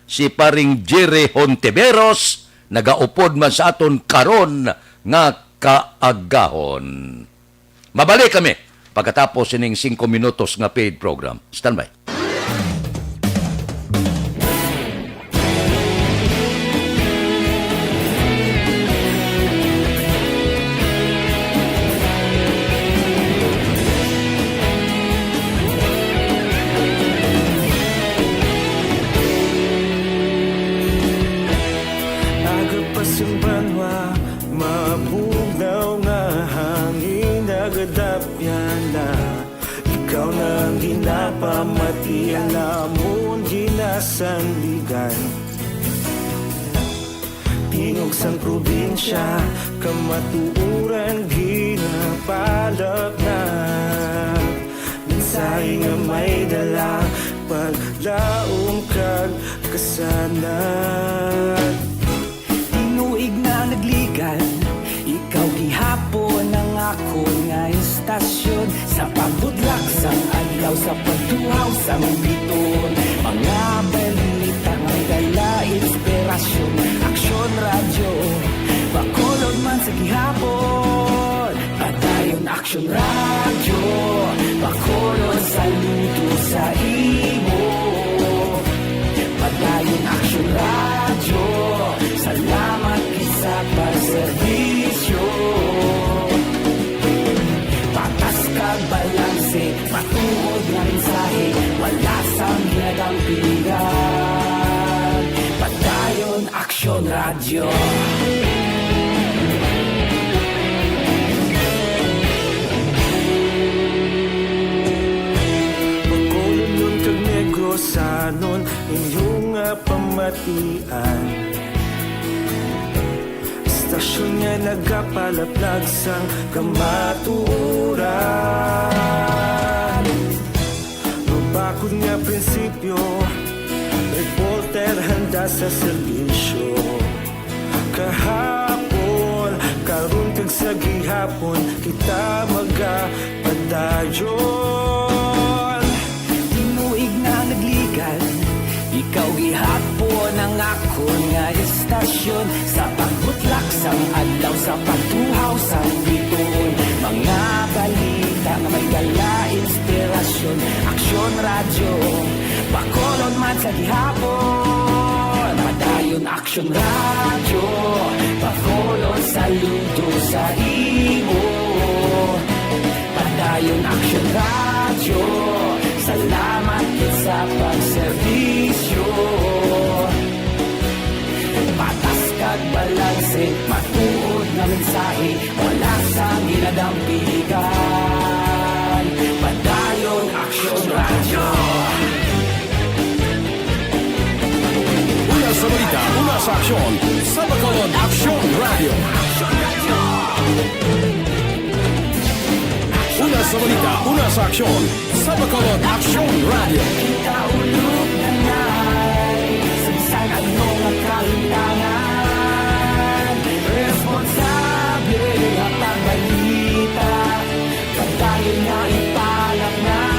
si paring Jerry Hontiveros nagaupod man sa aton karon nga kaagahon. Mabalik kami pagkatapos ining 5 minutos nga paid program. Standby. Pamati alamon ginasandigan Tingog sang probinsya kamatuuran ginapalap na Minsay nga may dala paglaom kag kasanag Tinuig na nagligan ikaw gihapon ang ako nga istasyon Sa pagbudlak sang adlaw sa pagtuhaw sang biton Mga balita nga dala inspirasyon Aksyon radyo Bacolod man sa gihapon Padayon Aksyon radyo Bacolod saludo sa imo Padayon Aksyon radyo Salamat kisa pagserbisyo Patas kag balanse Patuod nga mensahe Wala sang hinagang pilihan Padayon Aksyon Radio Bacolod nun kag Negros anon Inyong pamatian Stasyon nga nagapalaplag sang kamaturan Mabakod nga prinsipyo Reporter handa sa serbisyo Kahapon, karon kag sa gihapon Kita magapadayon Tinuig na nagligan Ikaw gihapon ang ako nga istasyon Sa pagbutlak sang adlaw Sa pagtuhaw sang biton Mga balita nga may dala Aksyon Radyo Bacolod man sa gihapon Padayon Aksyon Radyo Bacolod saludo sa imo Padayon Aksyon Radyo Salamat sa pagserbisyo Patas kag balanse Matuod na mensahe Wala sa ginadampigan Padayon Aksyon Radyo Una sa balita, una sa aksyon, sa Bacolod Aksyon Radio. Una sa balita, una sa aksyon, sa Bacolod Aksyon Radio. Kita ulog na na'y Sagsang ang mga kalintangan Responsable at ang balita Pagdayon na ipalaknan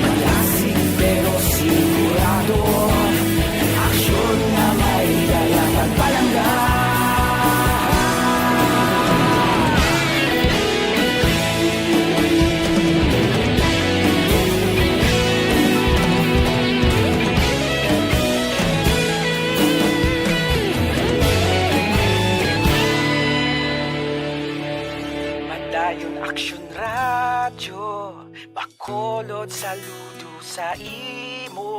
Malasig pero sigurado Aksyon na may dala pagpalanggan Padayon Aksyon Radyo Bacolod saludo sa imo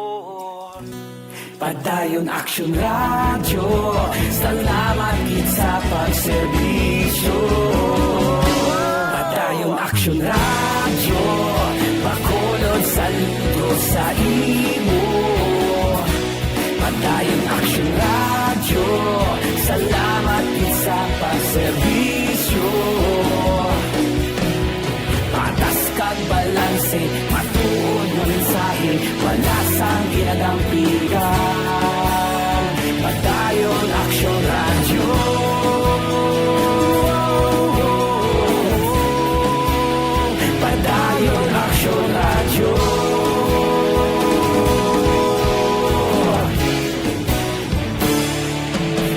Padayon Aksyon Radyo Salamat gid sa pagserbisyo Padayon Aksyon Radyo Bacolod saludo sa imo Padayon Aksyon Radyo Salamat gid sa pagserbisyo Patas kag balanse Matuod na mensahe Wala sang ginadampigan Padayon Aksyon Radyo Padayon Aksyon Radyo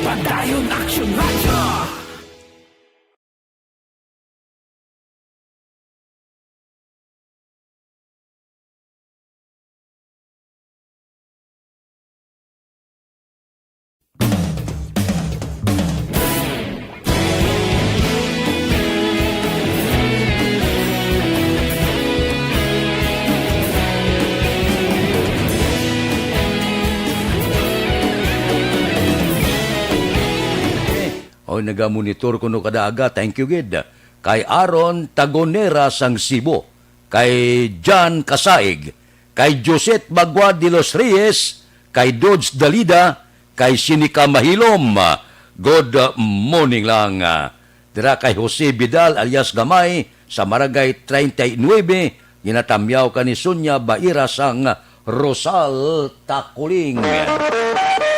Padayon Aksyon Radyo O nagamonitor ko no kadaaga, thank you gid. Kay Aaron Tagonera sang Cebu, kay John Kasaig, kay Josette Bagua de los Reyes, kay Dodge Dalida, kay Sinika Mahilom. Good morning lang. Dira kay Jose Vidal alias Gamay sa Maragay 39, ginatamyaw ka ni Sonia Baira sang Rosal Takuling.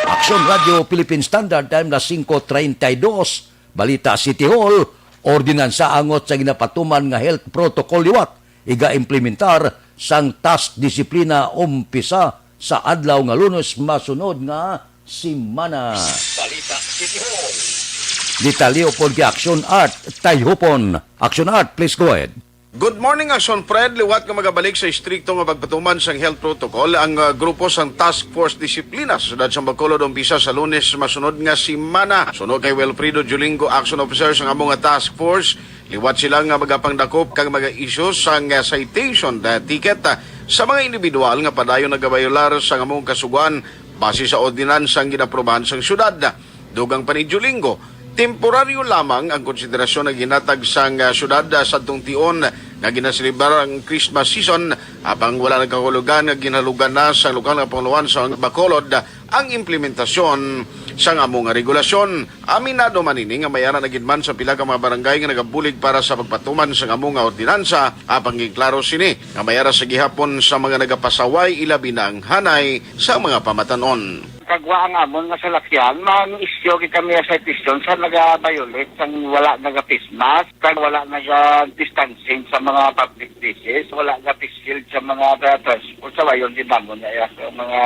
Aksyon Radio Philippine Standard Time na 5:32. Balita City Hall, ordinansa angot sa ginapatuman nga health protocol liwat iga-implementar sang task disiplina umpisa sa adlaw nga Lunes masunod nga simana. Balita City Hall. Detalyo po kay Action Art Tayhupon. Action Art, please go ahead. Good morning, Action Fred. Liwat nga magabalik sa istrikto nga pagpatuman sang health protocol ang grupo sang Task Force Disiplina sa sudad sang Bacolod umpisa sa Lunes masunod nga simana. Sunod kay Wilfredo Julingo, Action Officer sang among Task Force, liwat sila nga magapangdakop kang mga issues sang citation ticket sa mga individual nga padayon nagabayolar sang among kasuguan base sa ordinansang ginaprobahan sang syudad. Dugang pa ni Julingo, temporaryo lamang ang konsiderasyon na ginatag sang syudad sa tungtion nga ginasilibar ang Christmas season habang wala nagkakulugan nga ginalugan na sa lokal nga panguluan sa Bacolod ang implementasyon sang among nga regulasyon. Aminado manini nga mayara na gidman sa pila ka mga barangay nga nagabulig para sa pagpatuman sang among nga ordinansa apang giklaro sini nga mayara sa gihapon sa mga nagapasaway ilabi na ang hanay sa mga pamatanon. Kagwa ang amon nga salakyan, man-isyo kita may sa piston sa nag-violet, sang wala nag-pismas, kag wala nag-distancing sa mga public places, wala nag-piskil sa mga transport, sa wayon din namon na sa mga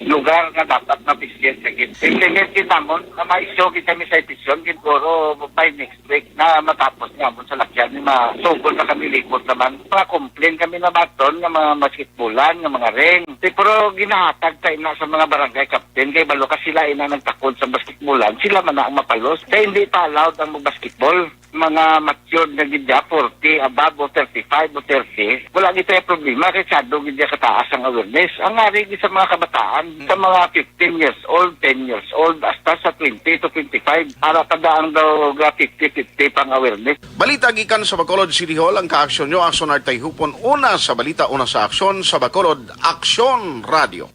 lugar na dapat na piskil sa git. Tingin kita mo, na ma-isyo kita may sa piston, gituro by next week. na matapos nga mo sa lakyan ni masugol na kami likot naman. Mga complain kami na baton ng mga basketballan, ng mga ring. Pero ginahatag tayo na sa mga barangay captain kay balo ka sila ina nagtakod sa basketballan. Sila man na ang mapalos. Kaya hindi pa allowed ang mag-basketball. Mga matured na gidya, 40, above o 35 o 30, wala gito yung problema kaya sado gidya kataas ang awareness. Ang nari sa mga kabataan, sa mga 15 years old, 10 years old, hasta sa 20 to 25, para tadaan daw 50-50 pang awareness. Balita gikan sa Bacolod City Hall ang kaaksyon nyo, Aksyon Artay Hupon, una sa balita, una sa aksyon sa Bacolod, Aksyon Radio.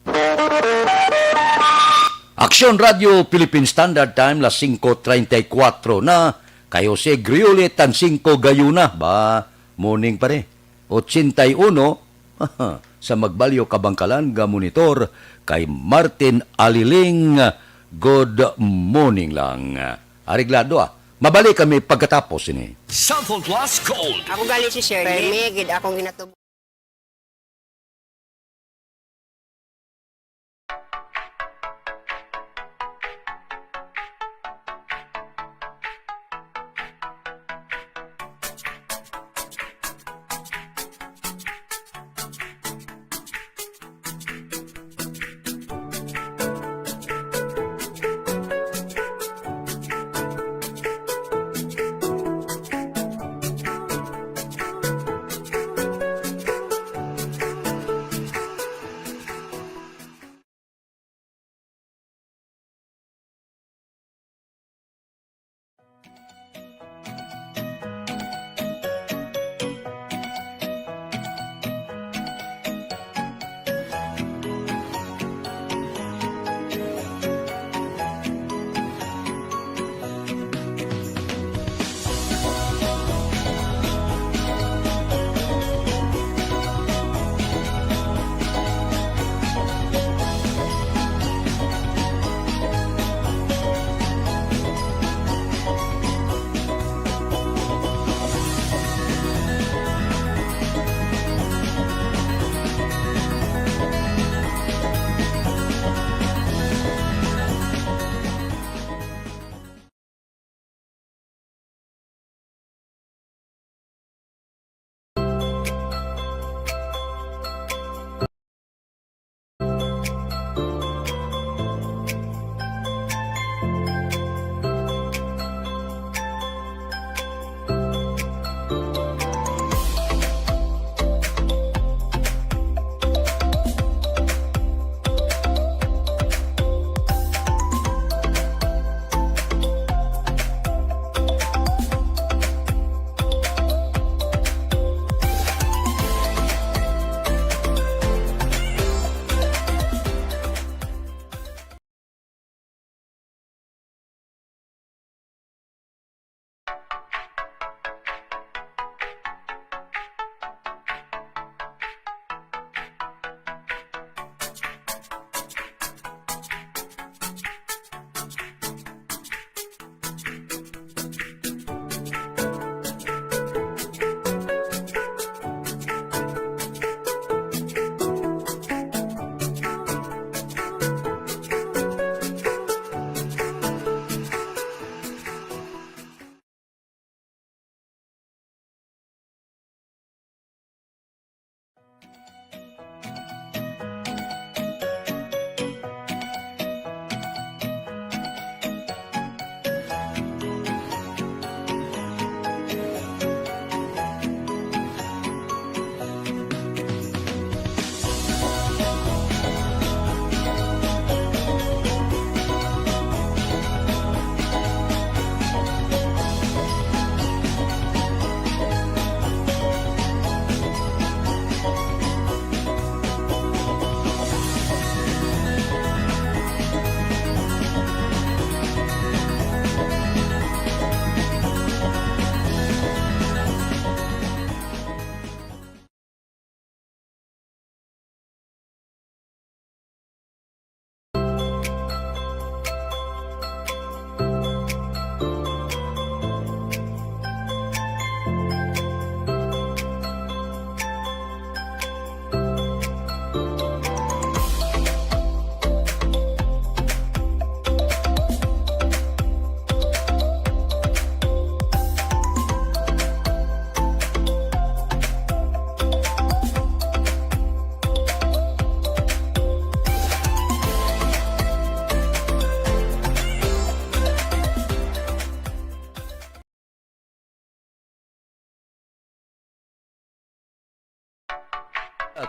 Aksyon Radio Philippine Standard Time las 5:34 na. Kayo si Griolet tan 5 gayuna ba morning pare 81 sa Magbalyo Kabangkalan ga monitor kay Martin Aliling. Good morning lang. Ariglado mabalik kami pagkatapos ini. Cellphone Plus Gold. Ako galing si Shirley. Permigid akong ginatubo.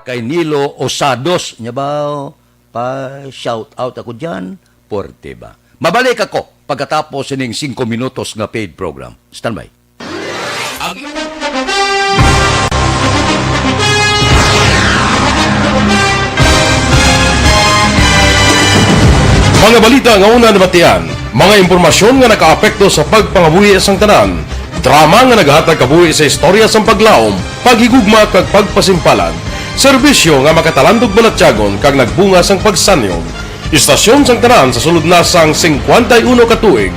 kay Nilo Osados, nya ba? Pa-shout out ako dyan, porte ba? Mabalik ako pagkatapos ining 5 minutos nga paid program. Standby. Mga balita nga una nabatian, mga impormasyon nga nakaapekto sa pagpangabuhi sang tanan, drama nga naghatag kabuhi sa istorya sang paglaom, paghigugma kag pagpasimpalan, serbisyo nga makatalandog balatyagon kag nagbunga sang pagsanyog, istasyon sang tanan sa sulod na sang 51 ka tuig,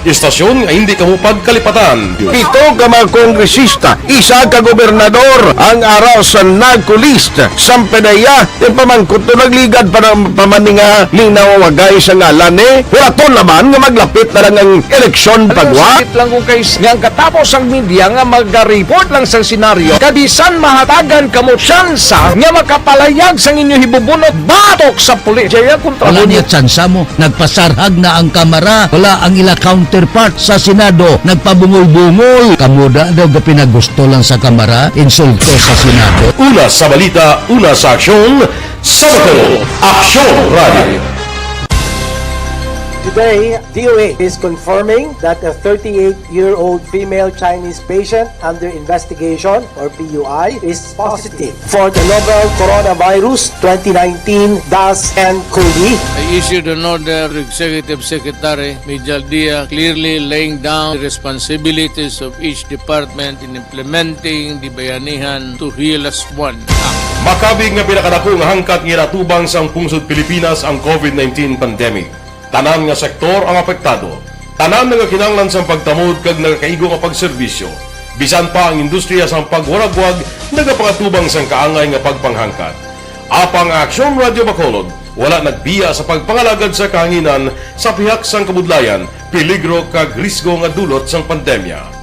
istasyon nga hindi kamupag kalipatan. 7 ka mga kongresista, 1 ka gobernador ang araw sa nagkulist sa PDEA yung pamangkot to nagligad para pamaninga ning nawawagay sa ngalan wala to naman nga maglapit na lang ang eleksyon pagwa. Sakit lang kung kays nga katapos ang media nga mag-report lang sa senaryo kabisan mahatagan kamo tsansa nga makapalayag sang inyo hibubunot batok sa pulis. Wala niya tsansa mo, nagpasarhag na ang kamera, wala ang ila counterpart sa Senado, nagpabungol-bungol. Kamuda daw ga pinagusto lang sa kamera, insulto sa Senado. Una sa balita, una sa aksyon, sa Bacolod, Aksyon Radio. Today, DOA is confirming that a 38-year-old female Chinese patient under investigation, or PUI, is positive for the novel coronavirus 2019 DAS-CoV. I issued an order to Executive Secretary Mijal Dia clearly laying down the responsibilities of each department in implementing the Bayanihan to Heal as One Act. Makabig nga pinakadako nga hangkat nga natubang sang pungsod Pilipinas ang COVID-19 pandemic. Tanan nga sektor ang apektado. Tanan nga kinahanglan sang pagtamod kag nagakaigo nga pagserbisyo. Bisan pa ang industriya sang pagwaragwag nagapangatubang sang kaangay nga pagpanghangkat. Apang Aksyon Radio Bacolod wala nagbiya sa pagpangalagad sa kahanginan sa pihak sang kabudlayan, peligro kag risgo nga dulot sang pandemya.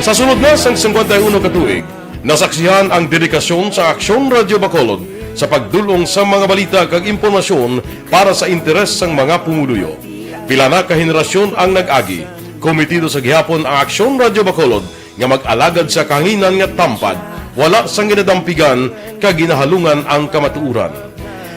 Sa sunod na sang 51 ka tuig, nasaksihan ang dedikasyon sa Aksyon Radio Bacolod sa pagdulong sa mga balita kag impormasyon para sa interes sang mga pumuluyo. Pila na ka henerasyon ang nag-agi, komitido sa gihapon ang Aksyon Radio Bacolod nga mag-alagad sa kahanginan nga tampad, wala sang ginadampigan kag ginahalungan ang kamatuuran.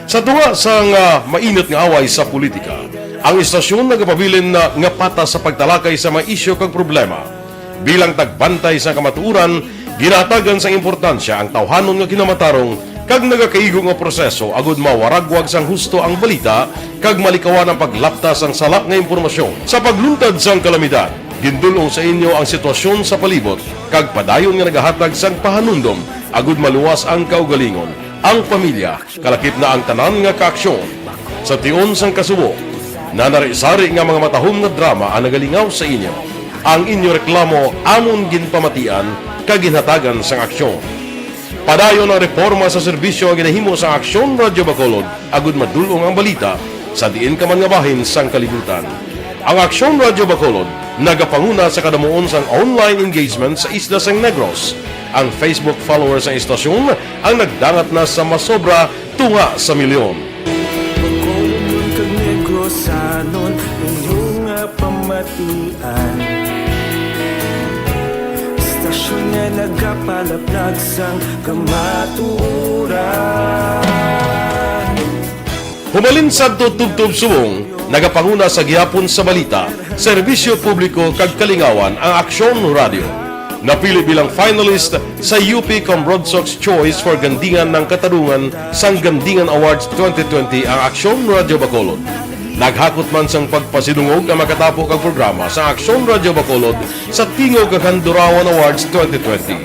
Sa tunga sang mainit nga away sa politika, ang istasyon nagapabilin na nga patas sa pagtalakay sa mga isyu kag problema. Bilang tagbantay sa kamatuuran, ginatagan sa importansya ang tawhanon nga kinamatarong kag nagakaigo nga proseso agud mawaragwag sang husto ang balita kag malikawan ang paglaptas ang salak nga impormasyon. Sa pagluntad sang kalamidad, gindulong sa inyo ang sitwasyon sa palibot kag padayon nga nagahatag sang pahanundom agud maluwas ang kaugalingon, ang pamilya, kalakip na ang tanan nga kaaksyon. Sa tion sang kasubo, nanarisari nga mga matahom nga drama ang nagalingaw sa inyo. Ang inyo reklamo amon ginpamatian kag ginhatagan sang aksyon. Padayon ang reforma sa serbisyo ang ginahimo sa Aksyon Radio Bacolod agud madulong ang balita sa diin ka man nga bahin sang kalibutan. Ang Aksyon Radio Bacolod nagapanguna sa kadamuon sang online engagement sa Isla sang Negros. Ang Facebook followers sa istasyon ang nagdangat na sa masobra tunga sa milyon. Bacolod kag Negros anon inyong pamatian. Stasyon nga nagapalaplag sang kamatuuran. Humalin sa tutubtub subong, nagapanguna sa gihapon sa balita, serbisyo publiko kag kalingawan ang Aksyon Radio. Napili bilang finalist sa UP Broadsox Choice for Gandingan ng Katarungan sang Gandingan Awards 2020 ang Aksyon Radio Bacolod. Naghakot man sang pagpasidungog ang makatapo kag programa sa Aksyon Radio Bacolod sa Tingog kag Handurawan Awards 2020.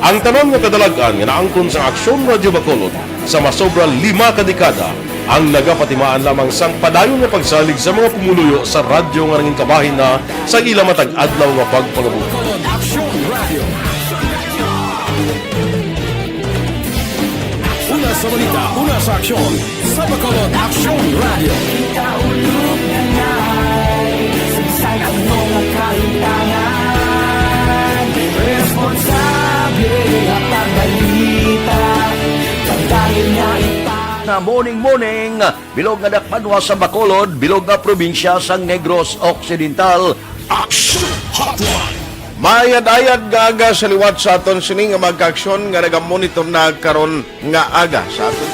Ang tanan nga kadalagan nga naangkon sa Aksyon Radio Bacolod sa masobra 5 ka dekada ang nagapatimaan lamang sang padayon nga pagsalig sa mga pumuluyo sa radyo nga nangin kabahin na sa ila matag adlaw nga pagpangabuhi. Una sa balita, una sa aksyon, sa Bacolod Aksyon Radio. Kaulog na ngay, sagsay ang mga kaintangan. Responsable at pagbalita, dahil nga ita. nga morning, bilog nga dakpanwa sa Bacolod, bilog nga probinsya sang Negros Occidental. Action Hotline. Mayad-ayad nga aga sa liwat sa aton sining nga magka-aksyon nga nagamonitor na karon nga aga sa aton.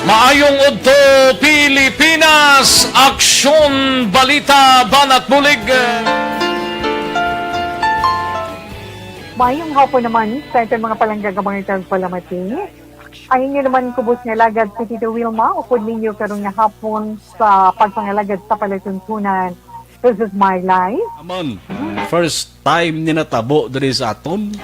Maayong udto Pilipinas, aksyon balita banat bulig. Mayong hapon naman sa itong mga palanggagamangitan palamati. Ayun nyo naman kubos nga lagad si Tito Wilma, upod ninyo karong nga hapon sa pagpangalagad sa palatuntunan. This is my life. Aman, first time ni natabo diri sa aton.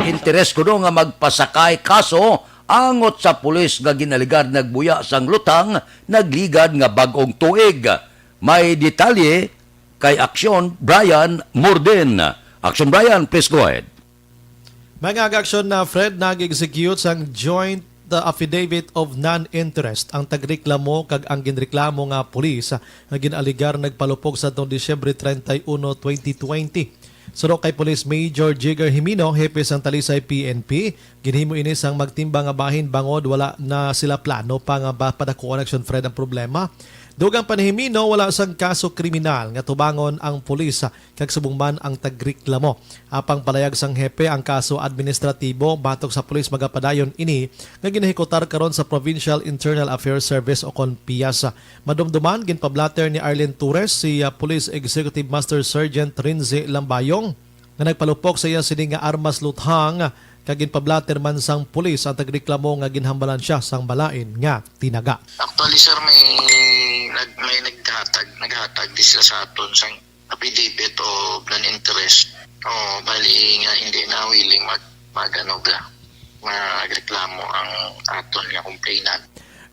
Interes ko nga magpasakay kaso angot sa pulis nga ginaligad nagbuya sang lutang nagligad nga bag-ong tuig. May detalye kay Aksyon Brian Morden. Aksyon Brian, please go ahead. Mga aksyon na Fred nag-execute sang joint affidavit of non-interest ang tagreklamo kag ang ginreklamo nga pulis nga ginaligar nagpalupog sa taong Disyembre 31, 2020. Suro kay Police Major Jigger Jimino, hepe sang Talisay PNP, ginhimo ini sang magtimba nga bahin bangod wala na sila plano pa nga padakuan action Fred ang problema. Dugang panahimino, wala sang kaso kriminal nga tubangon ang pulis kag subong ang tagreklamo. Apang palayag sang hepe ang kaso administratibo batok sa pulis magapadayon ini nga ginahikutar karon sa Provincial Internal Affairs Service o kon PIAS. Madumduman ginpablatter ni Arlen Torres si Police Executive Master Sergeant Rinze Lambayong nga nagpalupok sa iya sini nga armas luthang kag ginpablatter man sang pulis ang tagreklamo nga ginhambalan siya sang balain nga tinaga. Actually sir, may naghatag di sila sa aton sang affidavit of non-interest o bali nga hindi na willing magreklamo ang aton nga complainant.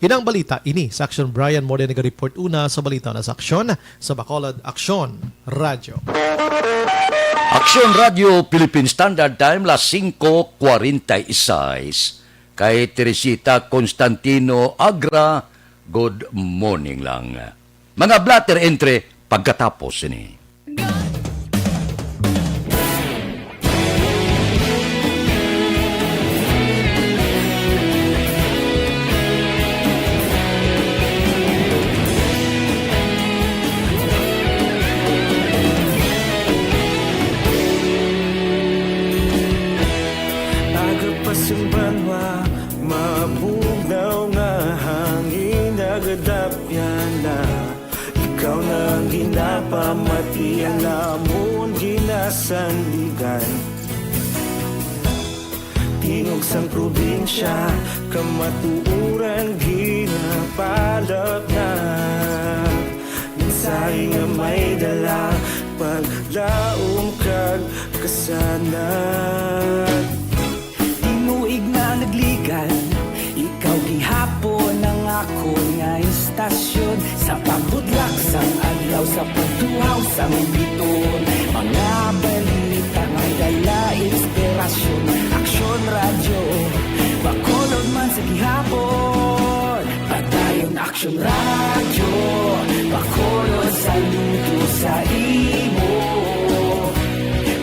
Inang balita ini sa Aksyon Brian Morden nag-report una sa balita na sa Aksyon sa Bacolod Aksyon Radio. Aksyon Radio Philippine Standard Time las 5:46. Kay Teresita Constantino Agra, good morning lang. Mga blatter entre pagkatapos ini. Agapasumbanwa, mabugnaw nga hangin nagadapyan na. Ikaw na ginapamati ang namon ginasandigan. Tingog sang probinsya, kamatuuran ginapalap na. Minsay nga may dala, paglaom kag kasanan. Tinuig na nagligan, ikaw gihapon ang ako nga istasyon. Sa pagbutlak sang adlaw, sa pagtuhaw sang biton. Mga balita may dala inspirasyon. Aksyon radyo, Bacolod man sa gihapon. Padayon Aksyon radyo, Bacolod saludo sa imo.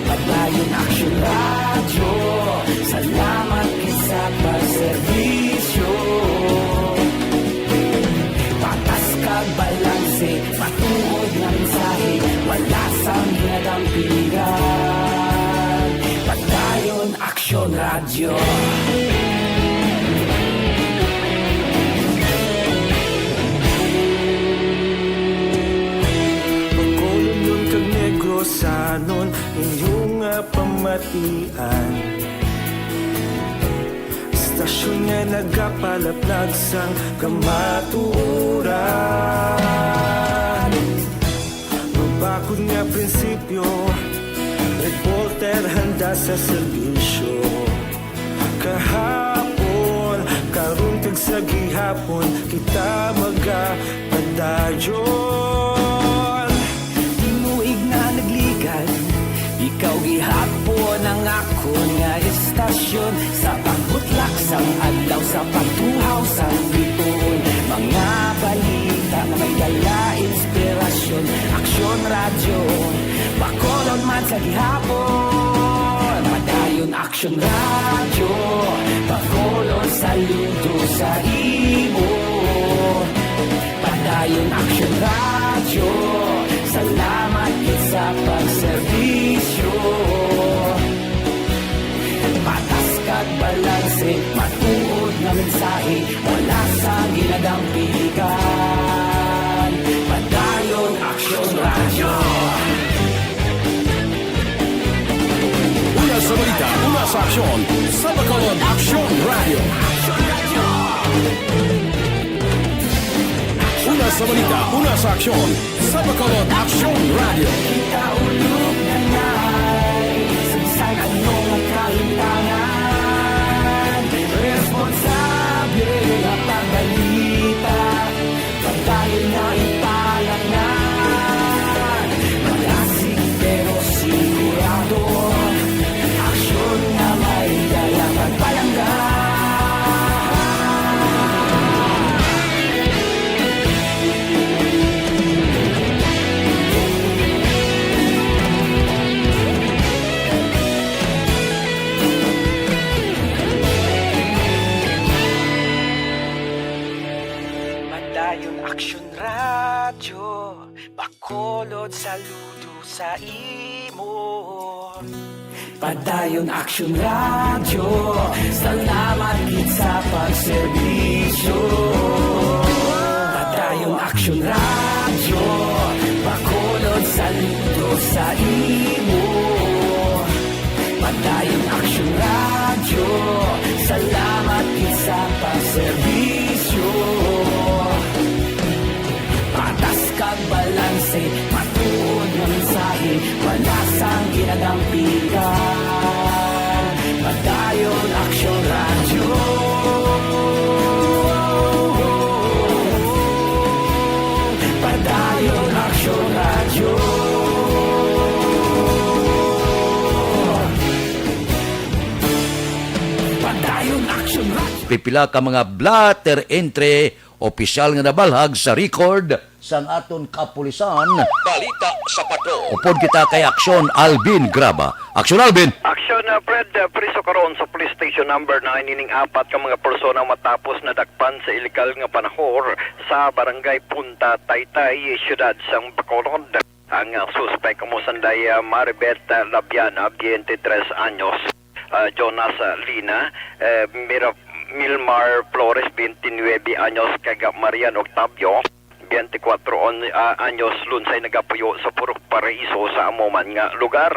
Padayon Aksyon radyo, salamat sa pagserbisyo. Patas kag balanse, patuod nga mensahe, wala sang ginadampingan. Padayon Aksyon radyo. Bacolod nun kag Negros sanon, inyong pamatian. Stasyon nga nagapalaplag sang kamatuuran. Mabakod nga prinsipyo, reporter handa sa serbisyo. Kahapon, karon kag sa gihapon, kita magapadayon. Tinuig na nagligan, ikaw gihapon ang ako nga istasyon. Sa pagbutlak sang adlaw, sa pagtuhaw sang biton. Mga balita na may dala inspirasyon. Aksyon radyo, Bacolod man sa gihapon. Padayon Padayon Action Radio, Bacolod saludo sa imo. Padayon Action Radio, salamat sa pagserbisyo. Patas kag balanse, matuod na mensahe, wala sa ginagang piligan. Padayon Action Radio. Una sa balita, una sa aksyon, sa Bacolod Action Radio. Una sa balita, una sa aksyon, sa Bacolod Action Radio. Kaulog na na'y sagsay anong kahintangan. Responsable na pagbalita, pagdayon na ipalangan. Malasig pero sigurado, aksyon na may dalang pagpalanggan. Padayon Action Radio, Bacolod saludo sa imo. Padayon Action Radio, salamat gid sa pagserbisyo. Padayon Action Radio, Bacolod saludo sa imo. Padayon Action Radio, salamat gid sa pagserbisyo. Patas kag balanse, matuod na mensahe, wala sang ginadampigan. Padayon Action Radio. Padayon Action Radio. Padayon Action Radio. Pipila ka mga blatter entry opisyal nga nabalhag sa record sang aton kapulisan. Balita sa Patrol. Upod kita kay Aksyon Alvin Graba. Aksyon Alvin. Aksyon Fred, priso karon sa police station number 9 ining apat ka mga persona matapos nadakpan sa ilegal nga panahor sa barangay Punta Taytay, siyudad sang Bacolod. Ang suspect mo sanday Maribet Labiana, 23 anyos, Jonas Lina, Milmar Flores, 29 anyos, kag Marian Octavio, 24 anyos, lunsay nagapuyo sa Purok Paraiso sa amuman nga lugar.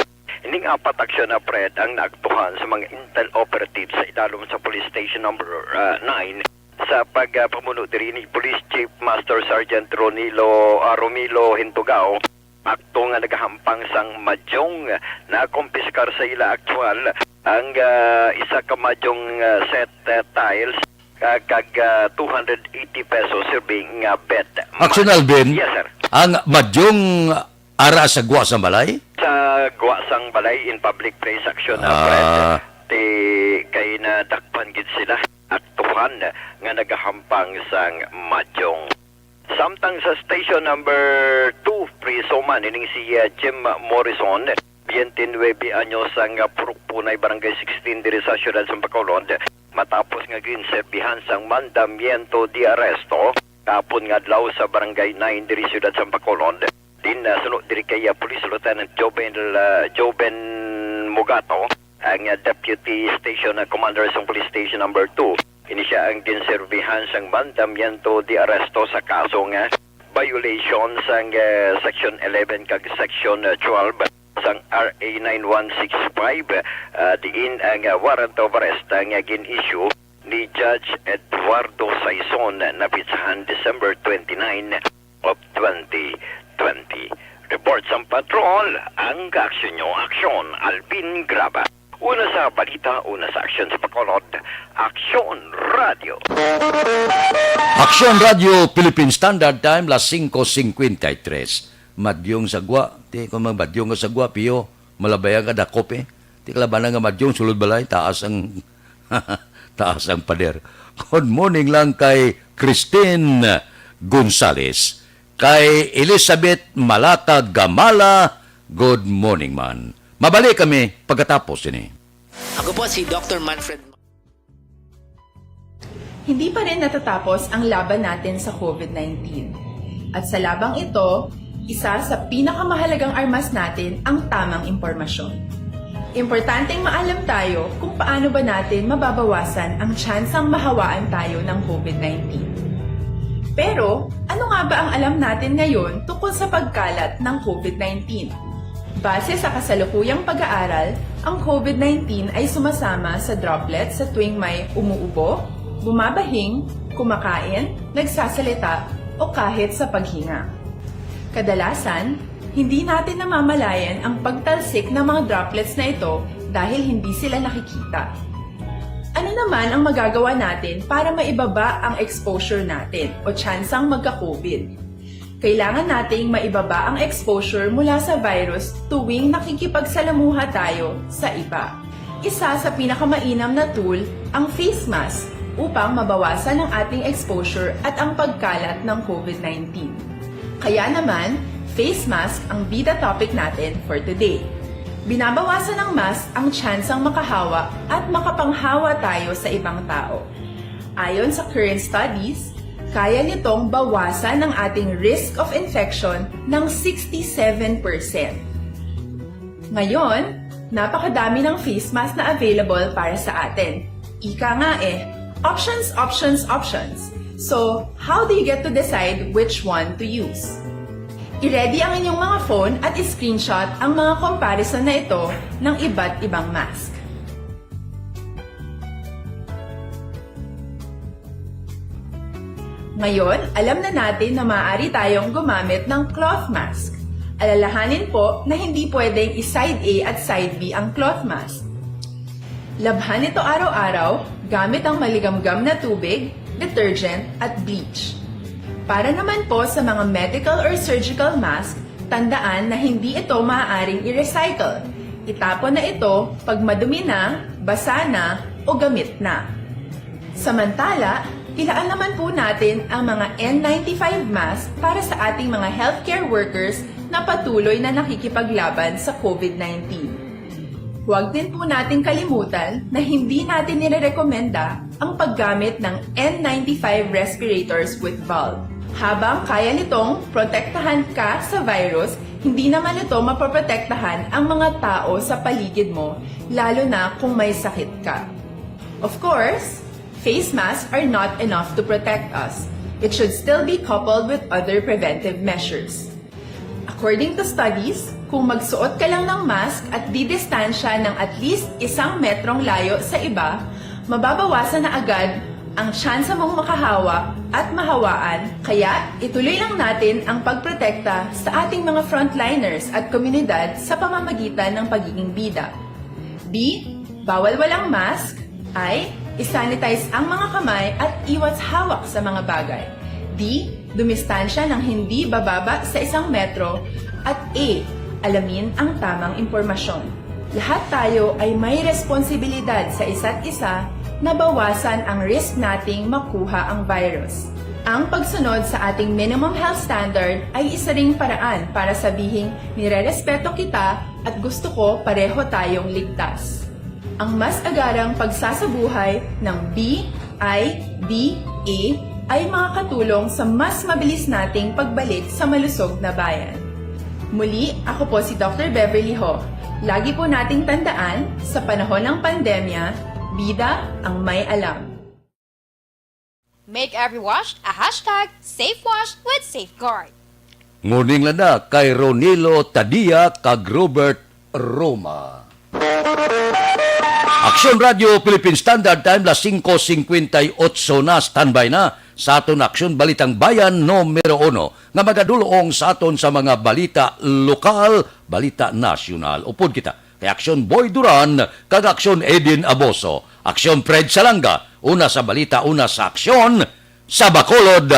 Ining apat aksyon na Fred ang naaktuhan sa mga intel operatives sa idalom sa police station number 9 sa pagpamuno diri ni Police Chief Master Sergeant Romilo Hintugao. Akto nga nagahampang sang madyong na kumpiskar sa ila aktual ang isa ka madyong set tiles kag 280 pesos serving bet. Aksyon Alvin. Yes, sir. Ang madyong ara sa gwa sa balay? Sa gwa sang balay in public place action na Fred. Ti kay na dakpan gid sila aktuhan nga nagahampang sang madyong. Samtang sa station number 2, Prisoman, ining si Jim Morrison, 29 anyos ang Purukpunay, Barangay 16, diri sa siyudad sa Bacolod. Matapos nga ginserbihan sang mandamiento di arresto, kapon nga adlaw sa Barangay 9, diri siyudad sa Bacolod. Din sunod diri kay Police Lieutenant Joben Mugato, ang Deputy Station Commander sa Police Station number 2. Ini siya ang ginserbihan sang mandamiento di arresto sa kaso nga violation sang Section 11 kag Section 12 sang RA 9165 diin ang warrant of arrest nga gin-issue ni Judge Eduardo Saison na pitsahan December 29 of 2020. Report sa patrol ang kaaksyon nyo, Aksyon Alvin Graba. Una sa balita, una sa aksyon sa Bacolod, Aksyon Radio. Aksyon Radio, Philippine Standard Time, las 5:53. Madyong sagwa, ti kung madyong nga sagwa, piyo, malabayan ka dakop eh. Ti kalabanan nga madyong, sulod balay, taas ang, taas ang pader. Good morning lang kay Christine Gonzales. Kay Elizabeth Malata Gamala, good morning man. Mabalik kami pagkatapos ini. Ako po si Dr. Manfred. Hindi pa rin natatapos ang laban natin sa COVID-19. At sa labang ito, isa sa pinakamahalagang armas natin ang tamang impormasyon. Importanteng maalam tayo kung paano ba natin mababawasan ang tsansang mahawaan tayo ng COVID-19. Pero, ano nga ba ang alam natin ngayon tungkol sa pagkalat ng COVID-19? Base sa kasalukuyang pag-aaral, ang COVID-19 ay sumasama sa droplets sa tuwing may umuubo, bumabahing, kumakain, nagsasalita, o kahit sa paghinga. Kadalasan, hindi natin namamalayan ang pagtalsik ng mga droplets na ito dahil hindi sila nakikita. Ano naman ang magagawa natin para maibaba ang exposure natin o tsansang magka-COVID? Kailangan nating maibaba ang exposure mula sa virus tuwing nakikipagsalamuha tayo sa iba. Isa sa pinakamainam na tool ang face mask upang mabawasan ang ating exposure at ang pagkalat ng COVID-19. Kaya naman, face mask ang bida topic natin for today. Binabawasan ng mask ang tsansang makahawa at makapanghawa tayo sa ibang tao. Ayon sa current studies, kaya nitong bawasan ang ating risk of infection ng 67%. Ngayon, napakadami ng face mask na available para sa atin. Ika nga options, options, options. So, how do you get to decide which one to use? I-ready ang inyong mga phone at i-screenshot ang mga comparison na ito ng iba't ibang mask. Ngayon, alam na natin na maaari tayong gumamit ng cloth mask. Alalahanin po na hindi pwedeng i-side A at side B ang cloth mask. Labhan ito araw-araw gamit ang maligamgam na tubig, detergent at bleach. Para naman po sa mga medical or surgical mask, tandaan na hindi ito maaaring i-recycle. Itapon na ito pag madumi na, basa na o gamit na. Samantala, ilaan naman po natin ang mga N95 mask para sa ating mga healthcare workers na patuloy na nakikipaglaban sa COVID-19. Huwag din po natin kalimutan na hindi natin nirerekomenda ang paggamit ng N95 respirators with valve. Habang kaya nitong protektahan ka sa virus, hindi naman ito mapoprotektahan ang mga tao sa paligid mo, lalo na kung may sakit ka. Of course, face masks are not enough to protect us. It should still be coupled with other preventive measures. According to studies, kung magsuot ka lang ng mask at didistansya ng at least 1 metrong layo sa iba, mababawasan na agad ang tsansa mong makahawa at mahawaan. Kaya ituloy lang natin ang pagprotekta sa ating mga frontliners at komunidad sa pamamagitan ng pagiging bida. B. Bawal walang mask. I. I-sanitize ang mga kamay at iwas hawak sa mga bagay. D. Dumistansya ng hindi bababa sa 1 metro. At A. Alamin ang tamang impormasyon. Lahat tayo ay may responsibilidad sa isa't isa na bawasan ang risk nating makuha ang virus. Ang pagsunod sa ating minimum health standard ay isa ring paraan para sabihing nirerespeto kita at gusto ko pareho tayong ligtas. Ang mas agarang pagsasabuhay ng B, I, D, A ay makakatulong sa mas mabilis nating pagbalik sa malusog na bayan. Muli, ako po si Dr. Beverly Ho. Lagi po nating tandaan, sa panahon ng pandemya, bida ang may alam. Make every wash a hashtag SafeWash with Safeguard. Ngunit na kay Ronilo Tadia kag Robert Roma. Aksyon Radio Philippine Standard Time la 5:58 na standby na sa aton Aksyon Balitang Bayan numero 1 nga magadulong sa aton sa mga balita lokal, balita nasyonal. Upod kita kay Aksyon Boy Duran kag Aksyon Edin Aboso, Aksyon Fred Salanga, una sa balita, una sa aksyon sa Bacolod,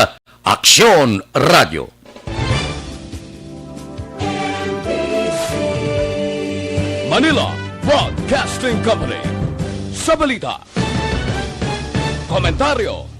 Aksyon Radio. Manila Broadcasting Company. Sa balita, komentaryo,